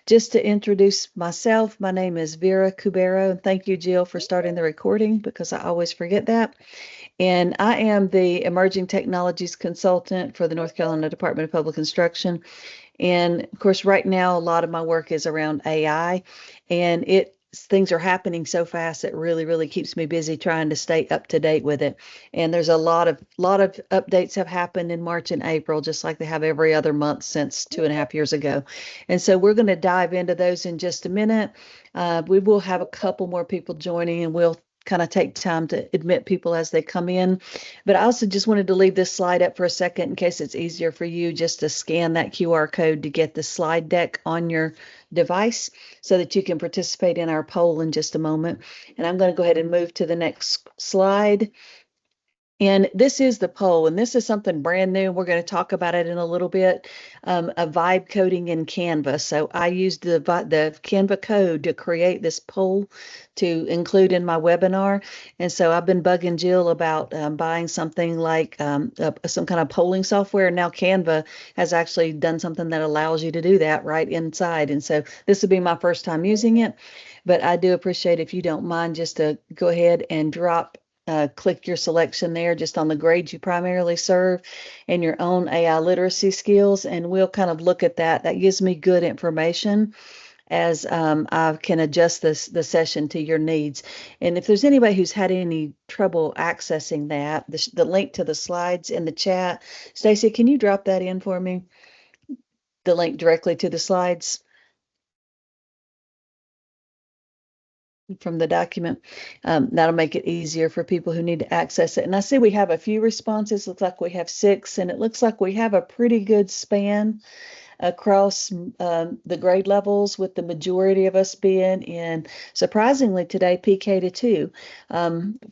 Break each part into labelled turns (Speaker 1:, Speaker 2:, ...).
Speaker 1: Just to introduce myself, my name is Vera Cubero, and thank you, Jill, for starting the recording because I always forget that. And I am the Emerging Technologies Consultant for the North Carolina Department of Public Instruction. And of course, right now, a lot of my work is around AI, and things are happening so fast it really keeps me busy trying to stay up to date with it. And there's a lot of updates have happened in March and April, just like they have every other month since 2.5 years ago. And so we're going to dive into those in just a minute. We will have a couple more people joining, and we'll kind of take time to admit people as they come in. But I also just wanted to leave this slide up for a second in case it's easier for you just to scan that QR code to get the slide deck on your device so that you can participate in our poll in just a moment. And I'm going to go ahead and move to the next slide. And this is the poll, and this is something brand new. We're going to talk about it in a little bit, a vibe coding in Canva. So I used the Canva code to create this poll to include in my webinar. And so I've been bugging Jill about buying something like some kind of polling software. Now Canva has actually done something that allows you to do that right inside. And so this will be my first time using it, but I do appreciate if you don't mind just to go ahead and click your selection there just on the grades you primarily serve and your own AI literacy skills. And we'll kind of look at that. That gives me good information as I can adjust the session to your needs. And if there's anybody who's had any trouble accessing that, the link to the slides in the chat, Stacy, can you drop that in for me? The link directly to the slides from the document. That'll make it easier for people who need to access it. And I see we have a few responses. Looks like we have 6, and it looks like we have a pretty good span across the grade levels, with the majority of us being in, surprisingly today, PK to 2,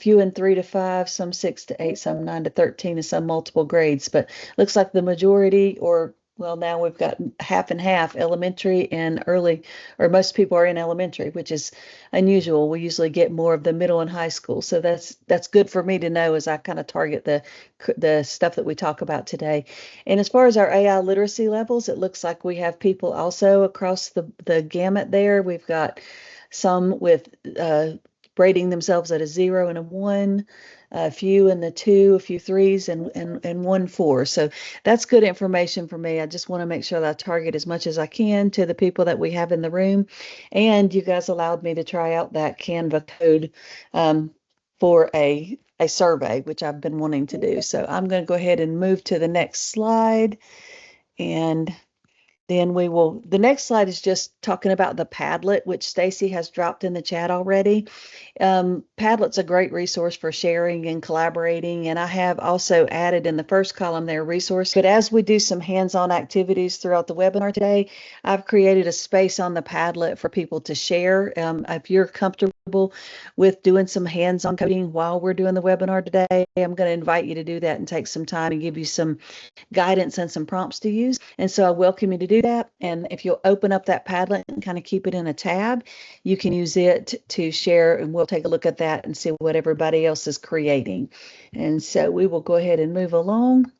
Speaker 1: few in 3 to 5, some 6 to 8, some 9 to 13, and some multiple grades. But looks like the majority, or well, now we've got half and half, elementary and early, or most people are in elementary, which is unusual. We usually get more of the middle and high school. So that's good for me to know as I kind of target the stuff that we talk about today. And as far as our AI literacy levels, it looks like we have people also across the gamut there. We've got some with rating themselves at a 0 and a 1, a few in the 2, a few 3s, and 1 4. So that's good information for me. I just want to make sure that I target as much as I can to the people that we have in the room. And you guys allowed me to try out that Canva code for a survey, which I've been wanting to do. So I'm going to go ahead and move to the next slide. And then the next slide is just talking about the Padlet, which Stacy has dropped in the chat already. Padlet's a great resource for sharing and collaborating, and I have also added in the first column there resource. But as we do some hands-on activities throughout the webinar today, I've created a space on the Padlet for people to share. If you're comfortable with doing some hands-on coding while we're doing the webinar today, I'm going to invite you to do that and take some time and give you some guidance and some prompts to use. And so I welcome you to do that. And if you'll open up that Padlet and kind of keep it in a tab, you can use it to share, and we'll take a look at that and see what everybody else is creating. And so we will go ahead and move along.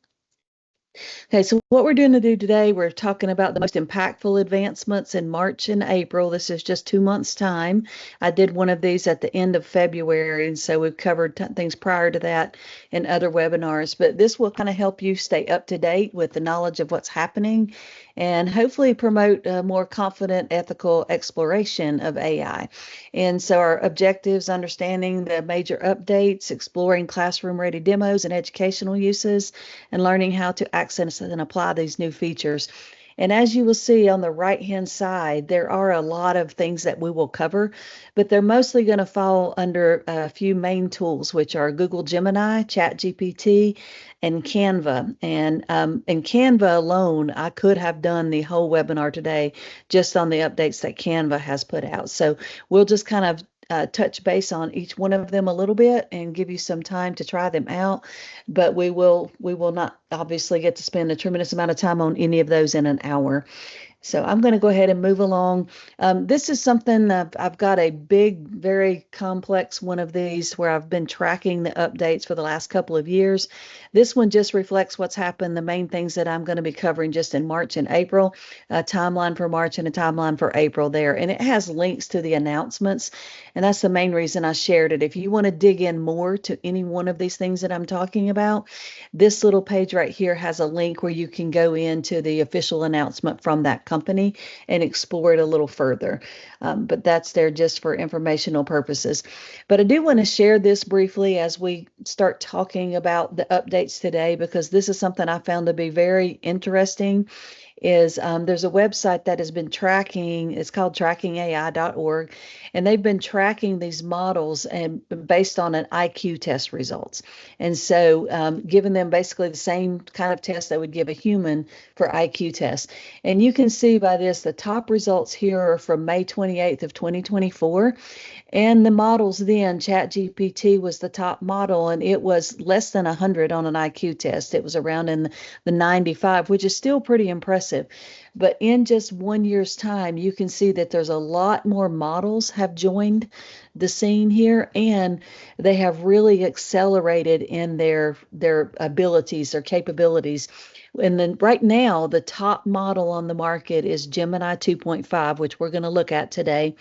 Speaker 1: Okay, so what we're going to do today, we're talking about the most impactful advancements in March and April. This is just 2 months' time. I did one of these at the end of February, and so we've covered things prior to that in other webinars. But this will kind of help you stay up to date with the knowledge of what's happening and hopefully promote a more confident, ethical exploration of AI. And so our objectives: understanding the major updates, exploring classroom-ready demos and educational uses, and learning how to access and apply these new features. And as you will see on the right-hand side, there are a lot of things that we will cover, but they're mostly going to fall under a few main tools, which are Google Gemini, ChatGPT, and Canva. And in Canva alone, I could have done the whole webinar today just on the updates that Canva has put out. So we'll just kind of touch base on each one of them a little bit and give you some time to try them out. But we will not obviously get to spend a tremendous amount of time on any of those in an hour. So I'm going to go ahead and move along. This is something I've got a big, very complex one of these where I've been tracking the updates for the last couple of years. This one just reflects what's happened, the main things that I'm going to be covering just in March and April, a timeline for March and a timeline for April there. And it has links to the announcements. And that's the main reason I shared it. If you want to dig in more to any one of these things that I'm talking about, this little page right here has a link where you can go into the official announcement from that company and explore it a little further. But that's there just for informational purposes. But I do want to share this briefly as we start talking about the updates today, because this is something I found to be very interesting. There's a website that has been tracking, it's called trackingai.org, and they've been tracking these models and based on an IQ test results. And so giving them basically the same kind of test they would give a human for IQ tests. And you can see by this, the top results here are from May 28th of 2024. And the models then, ChatGPT was the top model, and it was less than 100 on an IQ test. It was around in the 95, which is still pretty impressive. But in just 1 year's time, you can see that there's a lot more models have joined the scene here, and they have really accelerated in their abilities, their capabilities. And then right now, the top model on the market is Gemini 2.5, which we're going to look at today.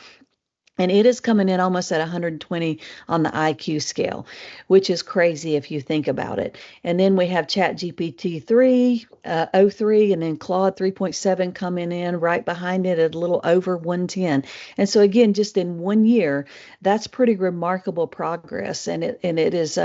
Speaker 1: And it is coming in almost at 120 on the IQ scale, which is crazy if you think about it. And then we have ChatGPT 3, 03, and then Claude 3.7 coming in right behind it at a little over 110. And so again, just in 1 year, that's pretty remarkable progress. And it is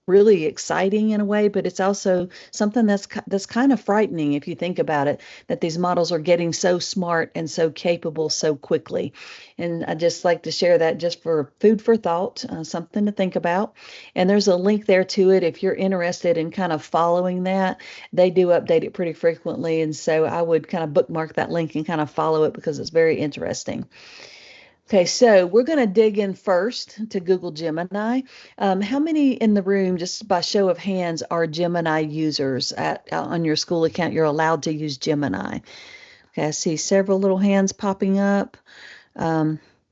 Speaker 1: really exciting in a way, but it's also something that's kind of frightening if you think about it, that these models are getting so smart and so capable so quickly. And I just like to share that just for food for thought, something to think about. And there's a link there to it if you're interested in kind of following that. They do update it pretty frequently, and so I would kind of bookmark that link and kind of follow it because it's very interesting. Okay, so we're going to dig in first to Google Gemini. How many in the room, just by show of hands, are Gemini users on your school account? You're allowed to use Gemini. Okay, I see several little hands popping up.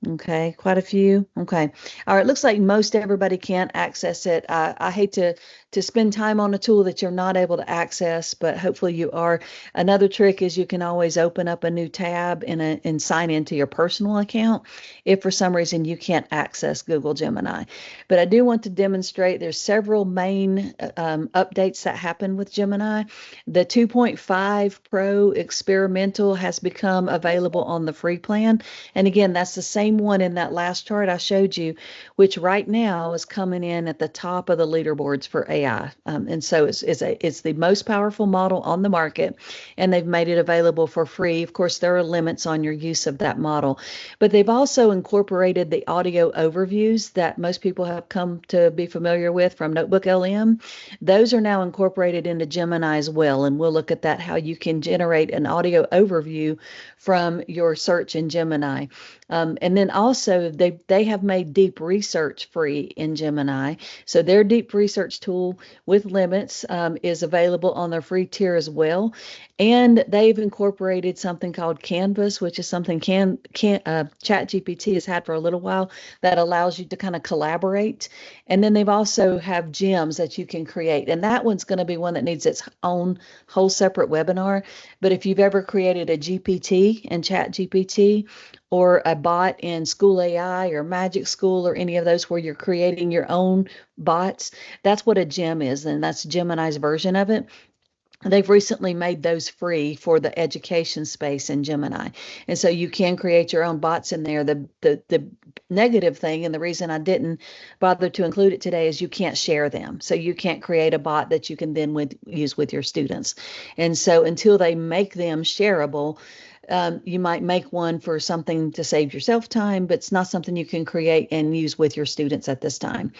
Speaker 1: Okay, quite a few. Okay. All right, looks like most everybody can't access it. I hate to spend time on a tool that you're not able to access, but hopefully you are. Another trick is you can always open up a new tab and sign into your personal account if for some reason you can't access Google Gemini. But I do want to demonstrate there's several main updates that happen with Gemini. The 2.5 Pro experimental has become available on the free plan. And again, that's the same one in that last chart I showed you, which right now is coming in at the top of the leaderboards for AI. And so it's the most powerful model on the market, and they've made it available for free. Of course, there are limits on your use of that model, but they've also incorporated the audio overviews that most people have come to be familiar with from Notebook LM. Those are now incorporated into Gemini as well, and we'll look at that, how you can generate an audio overview from your search in Gemini. And then also they have made deep research free in Gemini. So their deep research tool with limits is available on their free tier as well. And they've incorporated something called Canvas, which is something ChatGPT has had for a little while, that allows you to kind of collaborate. And then they've also have gems that you can create. And that one's going to be one that needs its own whole separate webinar. But if you've ever created a GPT in ChatGPT, or a bot in School AI or Magic School or any of those where you're creating your own bots, that's what a gem is, and that's Gemini's version of it. They've recently made those free for the education space in Gemini. And so you can create your own bots in there. The negative thing, and the reason I didn't bother to include it today, is you can't share them. So you can't create a bot that you can then use with your students. And so until they make them shareable, you might make one for something to save yourself time, but it's not something you can create and use with your students at this time.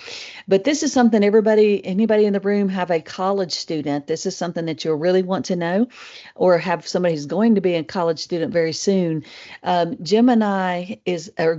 Speaker 1: But this is something anybody in the room have a college student. This is something that you'll really want to know, or have somebody who's going to be a college student very soon.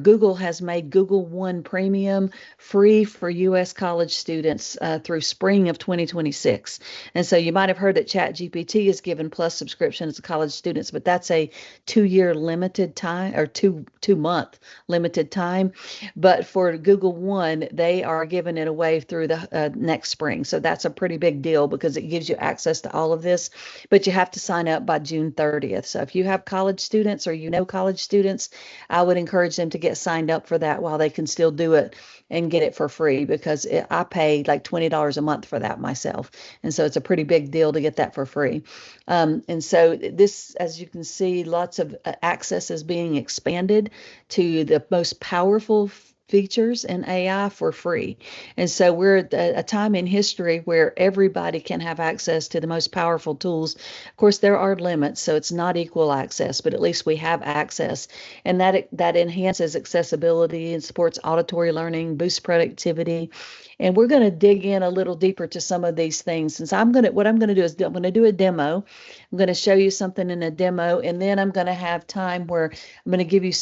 Speaker 1: Google has made Google One Premium free for U.S. college students through spring of 2026. And so you might have heard that ChatGPT is given plus subscriptions to college students, but that's a 2-year limited time or two-month limited time. But for Google One, they are giving it away through the next spring. So that's a pretty big deal because it gives you access to all of this. But you have to sign up by June 30th. So if you have college students or you know college students, I would encourage them to get signed up for that while they can still do it and get it for free because I pay like $20 a month for that myself. And so it's a pretty big deal to get that for free. And so this, as you can see, lots of access is being expanded to the most powerful features in AI for free. And so we're at a time in history where everybody can have access to the most powerful tools. Of course, there are limits, so it's not equal access, but at least we have access. And that enhances accessibility and supports auditory learning, boosts productivity. And we're going to dig in a little deeper to some of these things. Since what I'm going to do is I'm going to do a demo. I'm going to show you something in a demo, and then I'm going to have time where I'm going to give you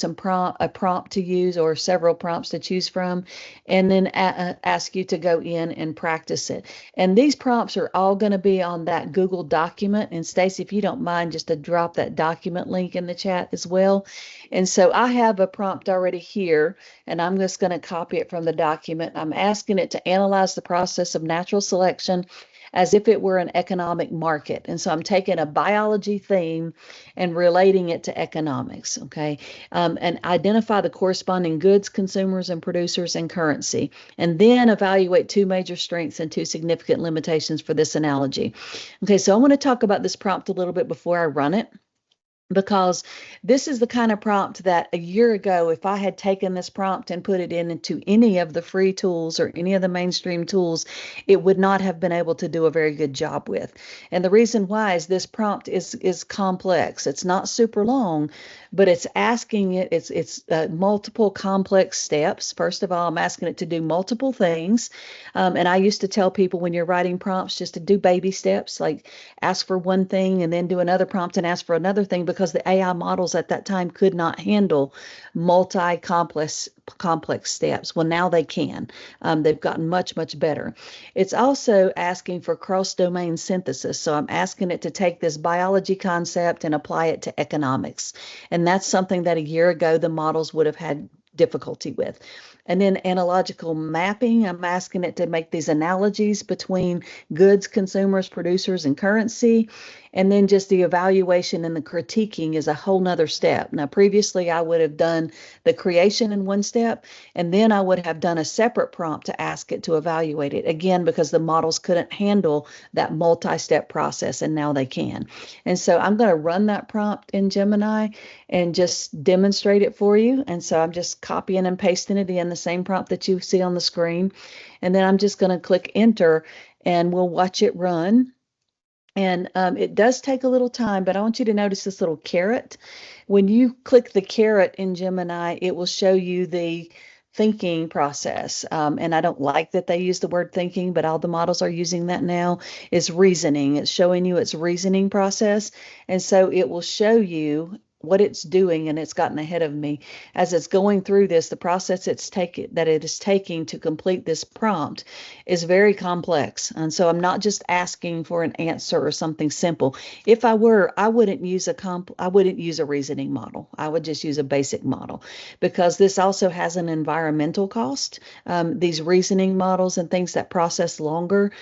Speaker 1: a prompt to use or several prompts to choose from, and then ask you to go in and practice it. And these prompts are all going to be on that Google document. And Stacy, if you don't mind, just to drop that document link in the chat as well. And so I have a prompt already here, and I'm just going to copy it from the document. I'm asking it to analyze the process of natural selection as if it were an economic market. And so I'm taking a biology theme and relating it to economics, okay? And identify the corresponding goods, consumers, and producers and currency. And then evaluate two major strengths and two significant limitations for this analogy. Okay, so I want to talk about this prompt a little bit before I run it, because this is the kind of prompt that a year ago, if I had taken this prompt and put it into any of the free tools or any of the mainstream tools, it would not have been able to do a very good job with. And the reason why is this prompt is complex. It's not super long, but it's asking it's multiple complex steps. First of all, I'm asking it to do multiple things. And I used to tell people when you're writing prompts just to do baby steps, like ask for one thing and then do another prompt and ask for another thing, because the AI models at that time could not handle complex steps. Well, now they can. They've gotten much, much better. It's also asking for cross-domain synthesis. So I'm asking it to take this biology concept and apply it to economics. And that's something that a year ago the models would have had difficulty with. And then analogical mapping, I'm asking it to make these analogies between goods, consumers, producers, and currency. And then just the evaluation and the critiquing is a whole nother step. Now, previously, I would have done the creation in one step, and then I would have done a separate prompt to ask it to evaluate it, again, because the models couldn't handle that multi-step process, and now they can. And so I'm going to run that prompt in Gemini and just demonstrate it for you. And so I'm just copying and pasting it in the same prompt that you see on the screen. And then I'm just going to click enter, and we'll watch it run. And it does take a little time, but I want you to notice this little caret. When you click the caret in Gemini, it will show you the thinking process. And I don't like that they use the word thinking, but all the models are using that now, is reasoning. It's showing you its reasoning process. And so it will show you what it's doing, and it's gotten ahead of me as it's going through this. The process that it is taking to complete this prompt is very complex, and so I'm not just asking for an answer or something simple. If I were, I wouldn't use a reasoning model. I would just use a basic model, because this also has an environmental cost. These reasoning models and things that process longer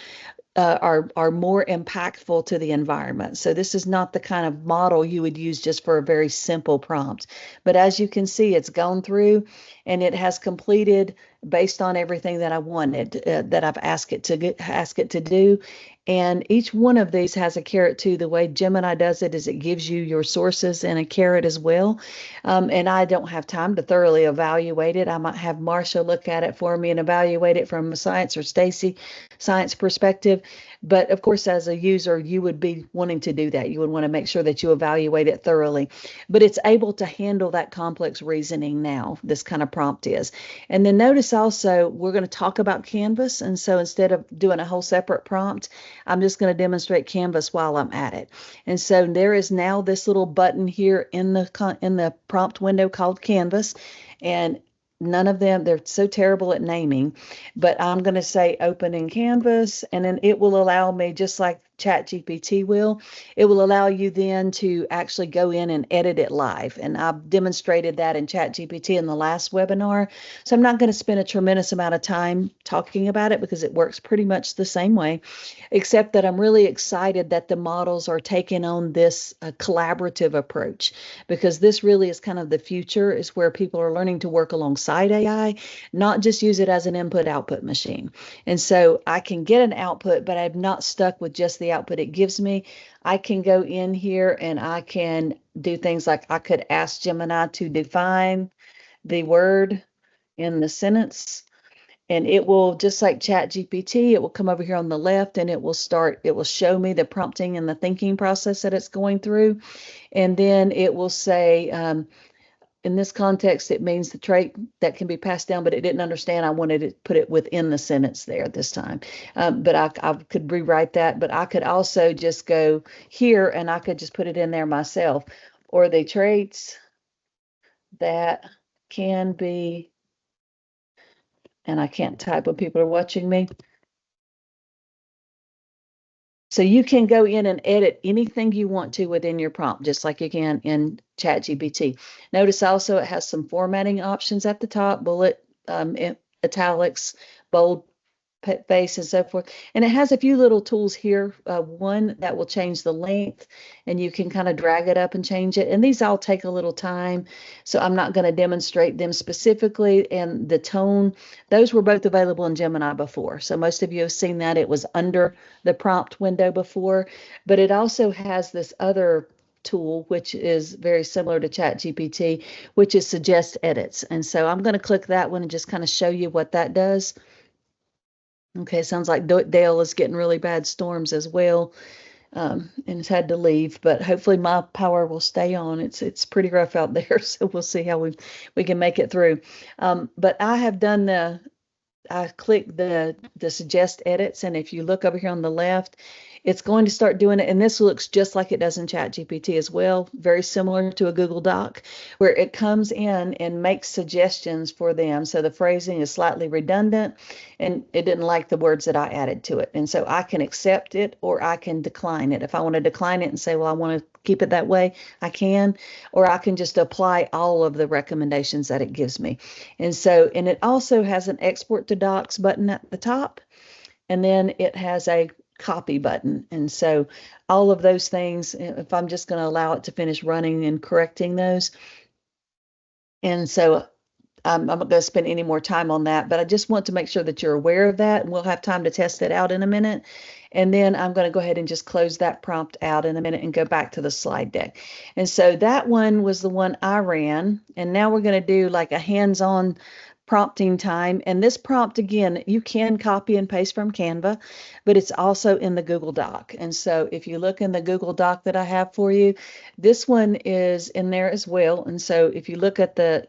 Speaker 1: are more impactful to the environment. So this is not the kind of model you would use just for a very simple prompt. But as you can see, it's gone through and it has completed based on everything that I wanted, that I've asked it to do. And each one of these has a caret too. The way Gemini does it is it gives you your sources and a caret as well. And I don't have time to thoroughly evaluate it. I might have Marsha look at it for me and evaluate it from a science, or Stacy science perspective. But of course, as a user, you would be wanting to do that. You would want to make sure that you evaluate it thoroughly. But it's able to handle that complex reasoning now, this kind of prompt is. And then notice also, we're going to talk about Canvas. And so instead of doing a whole separate prompt, I'm just going to demonstrate Canvas while I'm at it. And so there is now this little button here in the prompt window called Canvas. And none of them, they're so terrible at naming, but I'm going to say open in Canvas, and then it will allow me, just like ChatGPT will, it will allow you then to actually go in and edit it live. And I've demonstrated that in ChatGPT in the last webinar. So I'm not going to spend a tremendous amount of time talking about it because it works pretty much the same way, except that I'm really excited that the models are taking on this collaborative approach, because this really is kind of the future, is where people are learning to work alongside AI, not just use it as an input-output machine. And so I can get an output, but I'm not stuck with just the output it gives me. I can go in here and I can do things like I could ask Gemini to define the word in the sentence, and it will, just like ChatGPT, it will come over here on the left and it will show me the prompting and the thinking process that it's going through. And then it will say, in this context, it means the trait that can be passed down, but it didn't understand. I wanted to put it within the sentence there this time. But I could rewrite that, but I could also just go here and I could just put it in there myself. Or the traits that can be, and I can't type when people are watching me. So you can go in and edit anything you want to within your prompt, just like you can in ChatGPT. Notice also it has some formatting options at the top, bullet, italics, bold, face, and so forth. And it has a few little tools here. One that will change the length, and you can kind of drag it up and change it. And these all take a little time, so I'm not going to demonstrate them specifically. And the tone, those were both available in Gemini before. So most of you have seen that. It was under the prompt window before, but it also has this other tool, which is very similar to ChatGPT, which is suggest edits. And so I'm going to click that one and just kind of show you what that does. Okay, sounds like Dale is getting really bad storms as well, and has had to leave. But hopefully my power will stay on. It's pretty rough out there, so we'll see how we can make it through. But I have done I click the suggest edits, and if you look over here on the left, it's going to start doing it. And this looks just like it does in ChatGPT as well, very similar to a Google Doc, where it comes in and makes suggestions for them. So the phrasing is slightly redundant, and it didn't like the words that I added to it. And so I can accept it or I can decline it. If I want to decline it and say, well, I want to keep it that way, I can, or I can just apply all of the recommendations that it gives me. And so, and it also has an export to docs button at the top, and then it has a copy button. And so all of those things, if I'm just going to allow it to finish running and correcting those. And so I'm not going to spend any more time on that, but I just want to make sure that you're aware of that, and we'll have time to test it out in a minute. And then I'm going to go ahead and just close that prompt out in a minute and go back to the slide deck. And so that one was the one I ran. And now we're going to do like a hands-on prompting time. And this prompt, again, you can copy and paste from Canva, but it's also in the Google Doc. And so if you look in the Google Doc that I have for you, this one is in there as well. And so if you look at the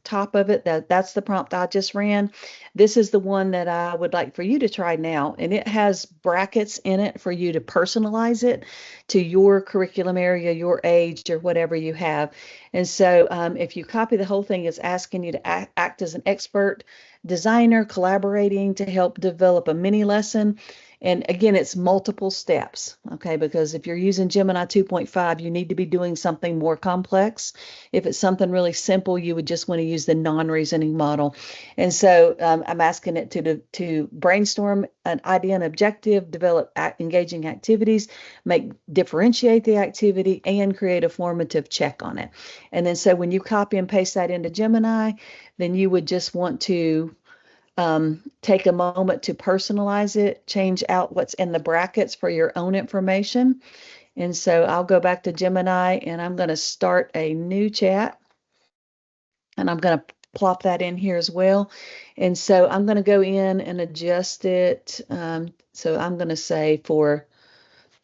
Speaker 1: top of it, that's the prompt I just ran. This is the one that I would like for you to try now, and it has brackets in it for you to personalize it to your curriculum area, your age, or whatever you have. And so if you copy the whole thing, it's asking you to act as an expert designer, collaborating to help develop a mini lesson. And again, it's multiple steps, okay? Because if you're using Gemini 2.5, you need to be doing something more complex. If it's something really simple, you would just want to use the non-reasoning model. And so I'm asking it to brainstorm an idea and objective, develop engaging activities, differentiate the activity, and create a formative check on it. And then so when you copy and paste that into Gemini, then you would just want to take a moment to personalize it, change out what's in the brackets for your own information. And so I'll go back to Gemini and I'm going to start a new chat, and I'm going to plop that in here as well. And so I'm going to go in and adjust it. So I'm going to say for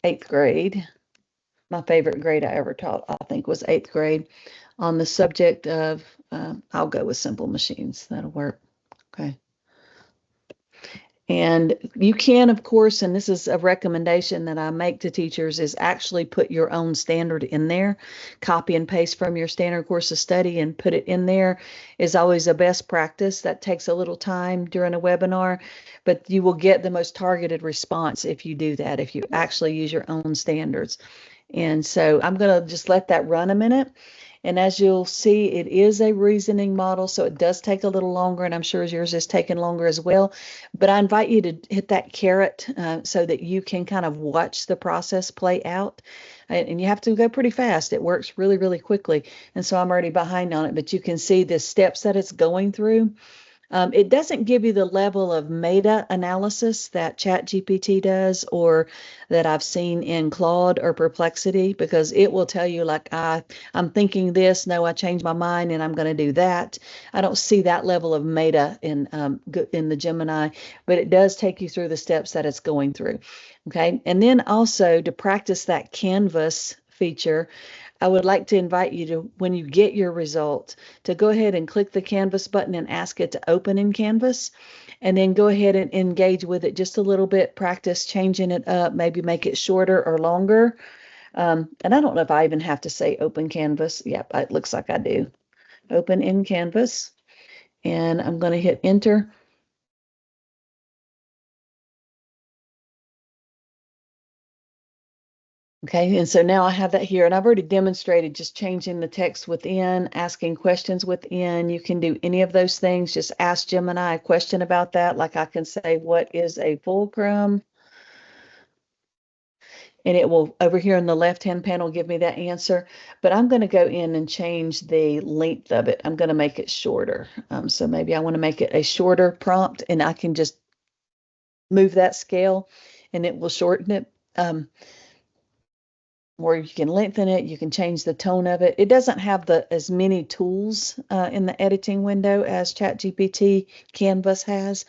Speaker 1: 8th grade, my favorite grade I ever taught, I think, was 8th grade, on the subject of, I'll go with simple machines. That'll work. Okay. And you can, of course, and this is a recommendation that I make to teachers, is actually put your own standard in there. Copy and paste from your standard course of study and put it in there is always a best practice. That takes a little time during a webinar, but you will get the most targeted response if you do that, if you actually use your own standards. And so I'm going to just let that run a minute. And as you'll see, it is a reasoning model, so it does take a little longer, and I'm sure yours is taking longer as well. But I invite you to hit that caret so that you can kind of watch the process play out. And you have to go pretty fast. It works really, really quickly. And so I'm already behind on it, but you can see the steps that it's going through. It doesn't give you the level of meta-analysis that ChatGPT does or that I've seen in Claude or Perplexity, because it will tell you like, I'm thinking this, no, I changed my mind and I'm going to do that. I don't see that level of meta in the Gemini, but it does take you through the steps that it's going through. Okay. And then also to practice that Canvas feature, I would like to invite you to, when you get your result, to go ahead and click the Canvas button and ask it to open in Canvas, and then go ahead and engage with it just a little bit, practice changing it up, maybe make it shorter or longer. And I don't know if I even have to say open Canvas. Yep, it looks like I do. Open in Canvas, and I'm going to hit enter. Okay, and so now I have that here, and I've already demonstrated just changing the text within, asking questions within. You can do any of those things. Just ask Gemini a question about that. Like I can say, what is a fulcrum? And it will, over here in the left-hand panel, give me that answer. But I'm going to go in and change the length of it. I'm going to make it shorter. So maybe I want to make it a shorter prompt, and I can just move that scale, and it will shorten it. Or you can lengthen it, you can change the tone of it. It doesn't have as many tools in the editing window as ChatGPT Canvas has.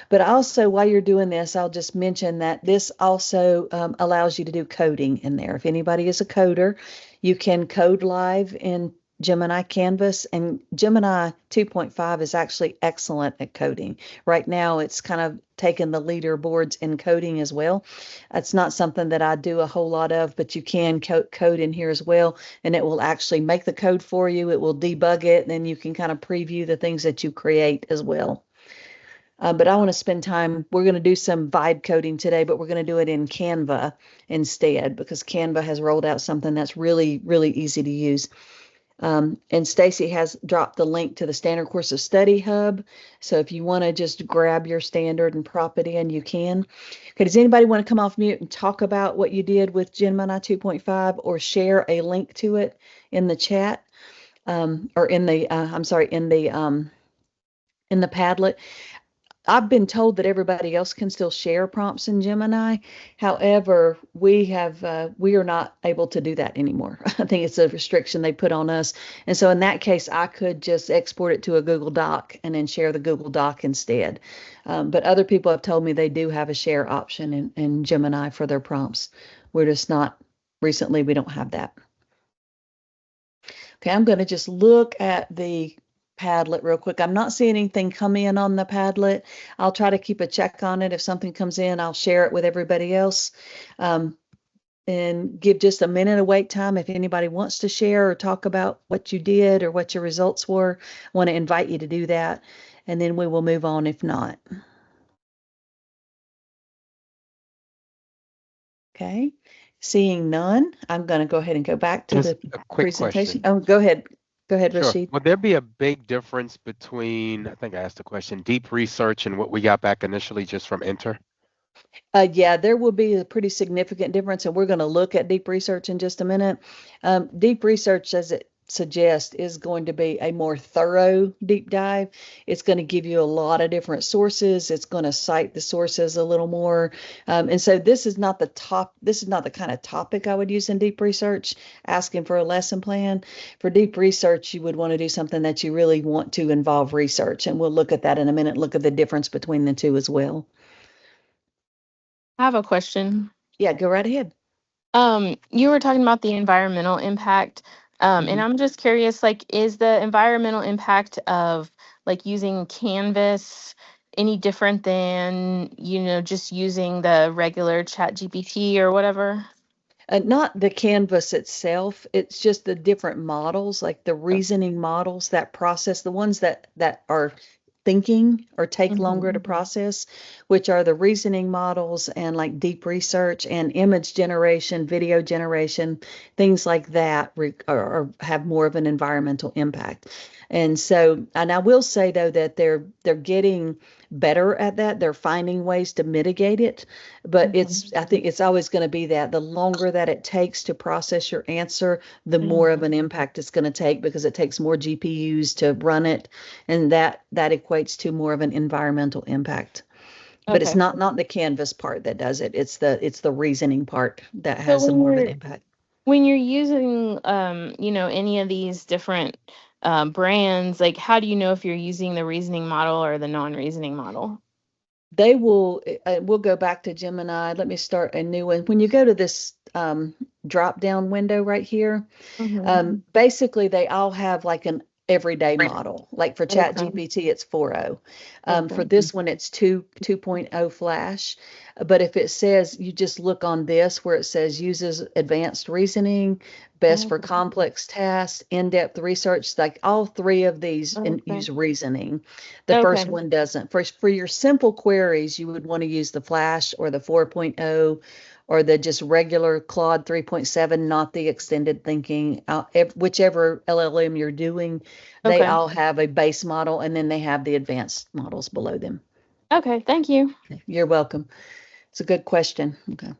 Speaker 1: But also, while you're doing this, I'll just mention that this also allows you to do coding in there. If anybody is a coder, you can code live in Gemini Canvas, and Gemini 2.5 is actually excellent at coding. Right now, it's kind of taken the leaderboards in coding as well. It's not something that I do a whole lot of, but you can code in here as well, and it will actually make the code for you. It will debug it, and then you can kind of preview the things that you create as well. But I want to spend time, we're going to do some vibe coding today, but we're going to do it in Canva instead, because Canva has rolled out something that's really, really easy to use. And Stacy has dropped the link to the Standard Course of Study Hub. So if you want to just grab your standard and prop it in, you can. Okay, does anybody want to come off mute and talk about what you did with Gemini 2.5 or share a link to it in the chat or in the, in the Padlet? I've been told that everybody else can still share prompts in Gemini. However, we are not able to do that anymore. I think it's a restriction they put on us. And so in that case, I could just export it to a Google Doc and then share the Google Doc instead. But other people have told me they do have a share option in Gemini for their prompts. We're just not, recently we don't have that. Okay, I'm going to just look at the Padlet real quick. I'm not seeing anything come in on the Padlet. I'll try to keep a check on it. If something comes in, I'll share it with everybody else. And give just a minute of wait time if anybody wants to share or talk about what you did or what your results were. I want to invite you to do that, and then we will move on if not. Okay, seeing none, I'm going to go ahead and go back to
Speaker 2: Just
Speaker 1: the
Speaker 2: a quick
Speaker 1: presentation.
Speaker 2: question.
Speaker 1: Oh, go ahead. Go ahead,
Speaker 2: Sure.
Speaker 1: Rashid.
Speaker 2: Would there be a big difference between, I think I asked the question, deep research and what we got back initially just from Enter?
Speaker 1: Yeah, there will be a pretty significant difference, and we're going to look at deep research in just a minute. Deep research, as it suggests, is going to be a more thorough deep dive. It's going to give you a lot of different sources. It's going to cite the sources a little more. And so this is not the kind of topic I would use in deep research, asking for a lesson plan. For deep research, you would want to do something that you really want to involve research. And we'll look at that in a minute, look at the difference between the two as well.
Speaker 3: I have a question.
Speaker 1: Yeah, go right ahead.
Speaker 3: You were talking about the environmental impact, and I'm just curious, like, is the environmental impact of like using Canvas any different than, just using the regular chat GPT or whatever?
Speaker 1: Not the canvas itself, it's just the different models, like the
Speaker 3: Oh,
Speaker 1: reasoning models that process, the ones that are thinking or take longer to process, which are the reasoning models and like deep research and image generation, video generation, things like that have more of an environmental impact. And so, and I will say though that they're getting better at that. They're finding ways to mitigate it, but I think it's always going to be that the longer that it takes to process your answer, the more of an impact it's going to take because it takes more GPUs to run it, and that equates to more of an environmental impact. But it's
Speaker 3: Okay.
Speaker 1: not the canvas part that does it. It's the reasoning part that
Speaker 3: So
Speaker 1: has a more of an impact.
Speaker 3: when you're using, any of these different brands, like how do you know if you're using the reasoning model or the non-reasoning model?
Speaker 1: They will, we'll go back to Gemini. Let me start a new one. When you go to this drop down window right here, basically they all have like an everyday model. Like for Chat
Speaker 3: Okay.
Speaker 1: GPT, it's 4.0. For
Speaker 3: Okay.
Speaker 1: this one, it's 2.0 Flash. But if it says, you just look on this where it says uses advanced reasoning, best for
Speaker 3: Okay.
Speaker 1: complex tasks, in-depth research, like all three of these
Speaker 3: Okay.
Speaker 1: use reasoning. The first
Speaker 3: Okay.
Speaker 1: one doesn't. For your simple queries, you would want to use the Flash or the 4.0 or the just regular Claude 3.7, not the extended thinking. Whichever LLM you're doing, they
Speaker 3: Okay.
Speaker 1: all have a base model and then they have the advanced models below them.
Speaker 3: Okay. Thank you.
Speaker 1: You're welcome. It's a good question. Okay.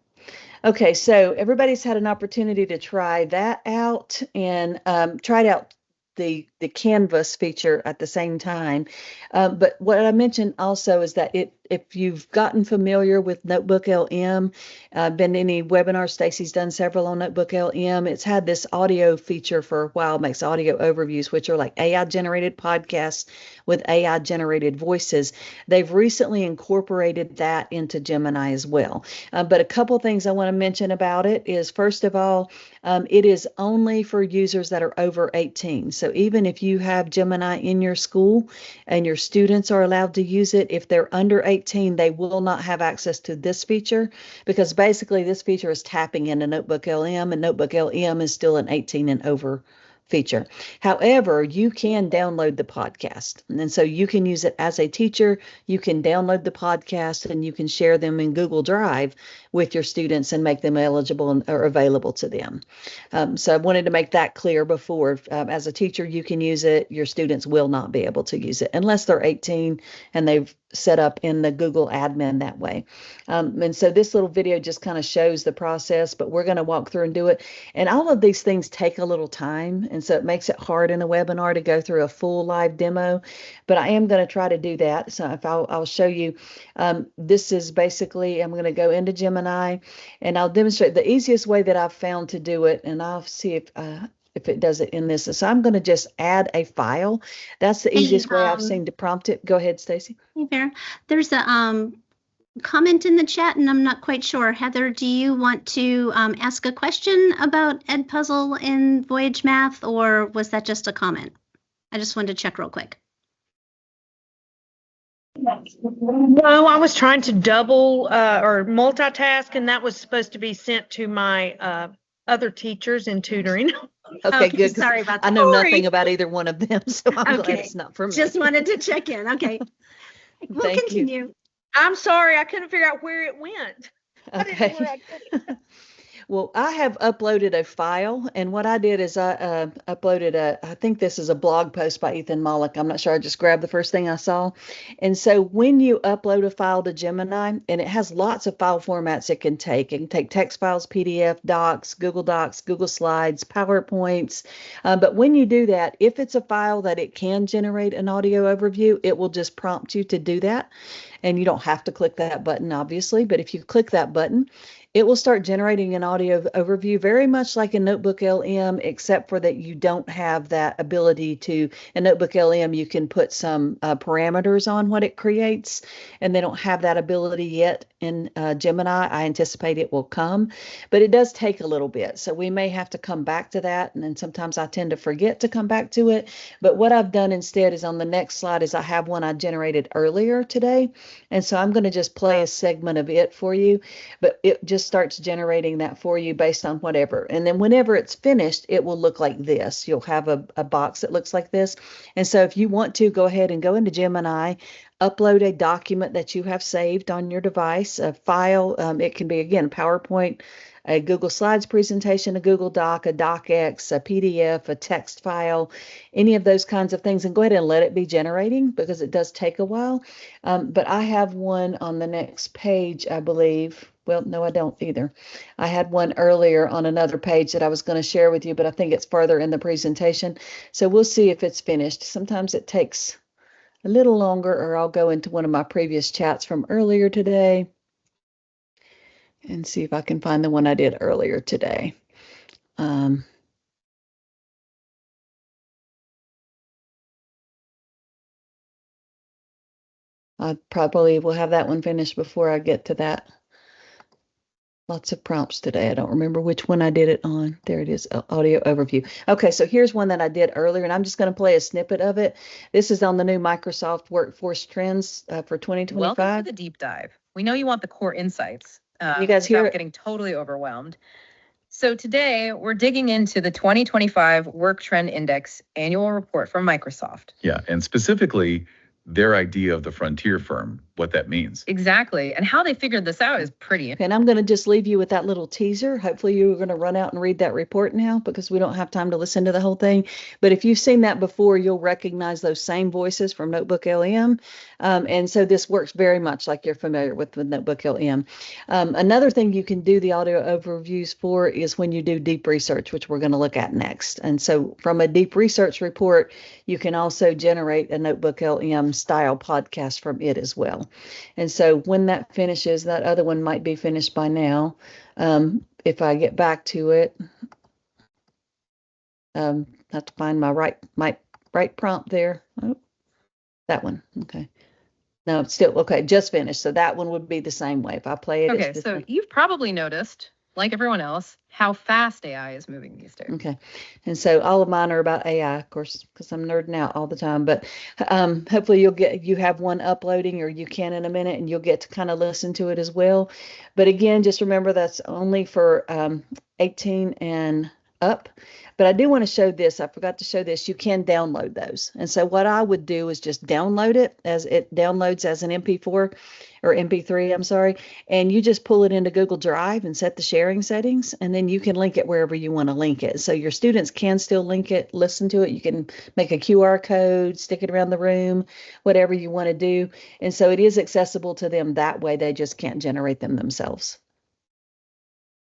Speaker 1: Okay, so everybody's had an opportunity to try that out and tried out the Canvas feature at the same time. But what I mentioned also is that if you've gotten familiar with Notebook LM, been to any webinars, Stacy's done several on Notebook LM. It's had this audio feature for a while, makes audio overviews, which are like AI generated podcasts with AI generated voices. They've recently incorporated that into Gemini as well. But a couple things I want to mention about it is, first of all, it is only for users that are over 18. So even if you have Gemini in your school and your students are allowed to use it, if they're under 18, they will not have access to this feature because basically this feature is tapping into Notebook LM, and Notebook LM is still an 18 and over feature. However, you can download the podcast. And so you can use it as a teacher. You can download the podcast and you can share them in Google Drive with your students and make them eligible or available to them. So I wanted to make that clear before. As a teacher, you can use it. Your students will not be able to use it unless they're 18 and they've set up in the Google admin that way. And so this little video just kind of shows the process, but we're going to walk through and do it. And all of these things take a little time. And so it makes it hard in a webinar to go through a full live demo, but I am going to try to do that. So if I'll show you, this is basically, I'm going to go into Gemini and I'll demonstrate the easiest way that I've found to do it. And I'll see if it does it in this. So I'm going to just add a file. That's the
Speaker 4: Hey,
Speaker 1: easiest way I've seen to prompt it. Go ahead, Stacy.
Speaker 4: Hey there. There's a comment in the chat, and I'm not quite sure. Heather, do you want to ask a question about Edpuzzle and Voyage Math, or was that just a comment? I just wanted to check real quick.
Speaker 5: No, I was trying to double or multitask, and that was supposed to be sent to my other teachers in tutoring.
Speaker 1: Okay, good.
Speaker 4: Sorry about that.
Speaker 1: I know nothing about either one of them, so I'm glad
Speaker 4: Okay.
Speaker 1: it's not for me.
Speaker 4: Just wanted to check in. Okay. We'll
Speaker 1: Thank you.
Speaker 4: continue.
Speaker 5: I'm sorry, I couldn't figure out where it went. I didn't know where
Speaker 1: Okay.
Speaker 5: I put it.
Speaker 1: Well, I have uploaded a file, and what I did is I uploaded I think this is a blog post by Ethan Mollick. I'm not sure. I just grabbed the first thing I saw. And so when you upload a file to Gemini, and it has lots of file formats it can take text files, PDF, Docs, Google Slides, PowerPoints. But when you do that, if it's a file that it can generate an audio overview, it will just prompt you to do that. and you don't have to click that button, obviously, but if you click that button, it will start generating an audio overview, very much like in Notebook LM, except for that you don't have that ability to, in Notebook LM, you can put some parameters on what it creates, and they don't have that ability yet in Gemini. I anticipate it will come, but it does take a little bit. So we may have to come back to that, and then sometimes I tend to forget to come back to it. But what I've done instead is on the next slide is I have one I generated earlier today, and so I'm going to just play a segment of it for you, but it just starts generating that for you based on whatever. And then whenever it's finished, it will look like this. You'll have a box that looks like this. And so if you want to, go ahead and go into Gemini, upload a document that you have saved on your device, a file. It can be, again, PowerPoint, a Google Slides presentation, a Google Doc, a DocX, a PDF, a text file, any of those kinds of things, and go ahead and let it be generating because it does take a while. But I have one on the next page, I believe. Well, no, I don't either. I had one earlier on another page that I was going to share with you, but I think it's further in the presentation. So we'll see if it's finished. Sometimes it takes a little longer, or I'll go into one of my previous chats from earlier today and see if I can find the one I did earlier today. I probably will have that one finished before I get to that. Lots of prompts today. I don't remember which one I did it on. There it is, audio overview. Okay, so here's one that I did earlier, and I'm just going to play a snippet of it. This is on the new Microsoft Workforce Trends for 2025.
Speaker 6: Welcome to the deep dive. We know you want the core insights.
Speaker 1: You guys hear
Speaker 6: without
Speaker 1: it?
Speaker 6: getting totally overwhelmed. So today we're digging into the 2025 Work Trend Index annual report from Microsoft.
Speaker 7: Yeah, and specifically their idea of the frontier firm, what that means.
Speaker 6: Exactly. And how they figured this out is pretty.
Speaker 1: And I'm going to just leave you with that little teaser. Hopefully you're going to run out and read that report now because we don't have time to listen to the whole thing. But if you've seen that before, you'll recognize those same voices from Notebook LM. And so this works very much like you're familiar with Notebook LM. Another thing you can do the audio overviews for is when you do deep research, which we're going to look at next. And so from a deep research report, you can also generate a Notebook LM style podcast from it as well. And so when that finishes, that other one might be finished by now. If I get back to it, I have to find my right prompt there. Oh, that one. Okay. No, it's still okay. Just finished. So that one would be the same way. If I play it.
Speaker 6: Okay, so you've probably noticed, like everyone else, how fast AI is moving these days.
Speaker 1: Okay. And so all of mine are about AI, of course, because I'm nerding out all the time. But hopefully you have one uploading, or you can in a minute, and you'll get to kind of listen to it as well. But again, just remember that's only for 18 and up. But I do want to show this. I forgot to show this. You can download those. And so what I would do is just download it as it downloads as an MP4 or MP3, I'm sorry. And you just pull it into Google Drive and set the sharing settings. And then you can link it wherever you want to link it. So your students can still link it, listen to it. You can make a QR code, stick it around the room, whatever you want to do. And so it is accessible to them that way. They just can't generate them themselves.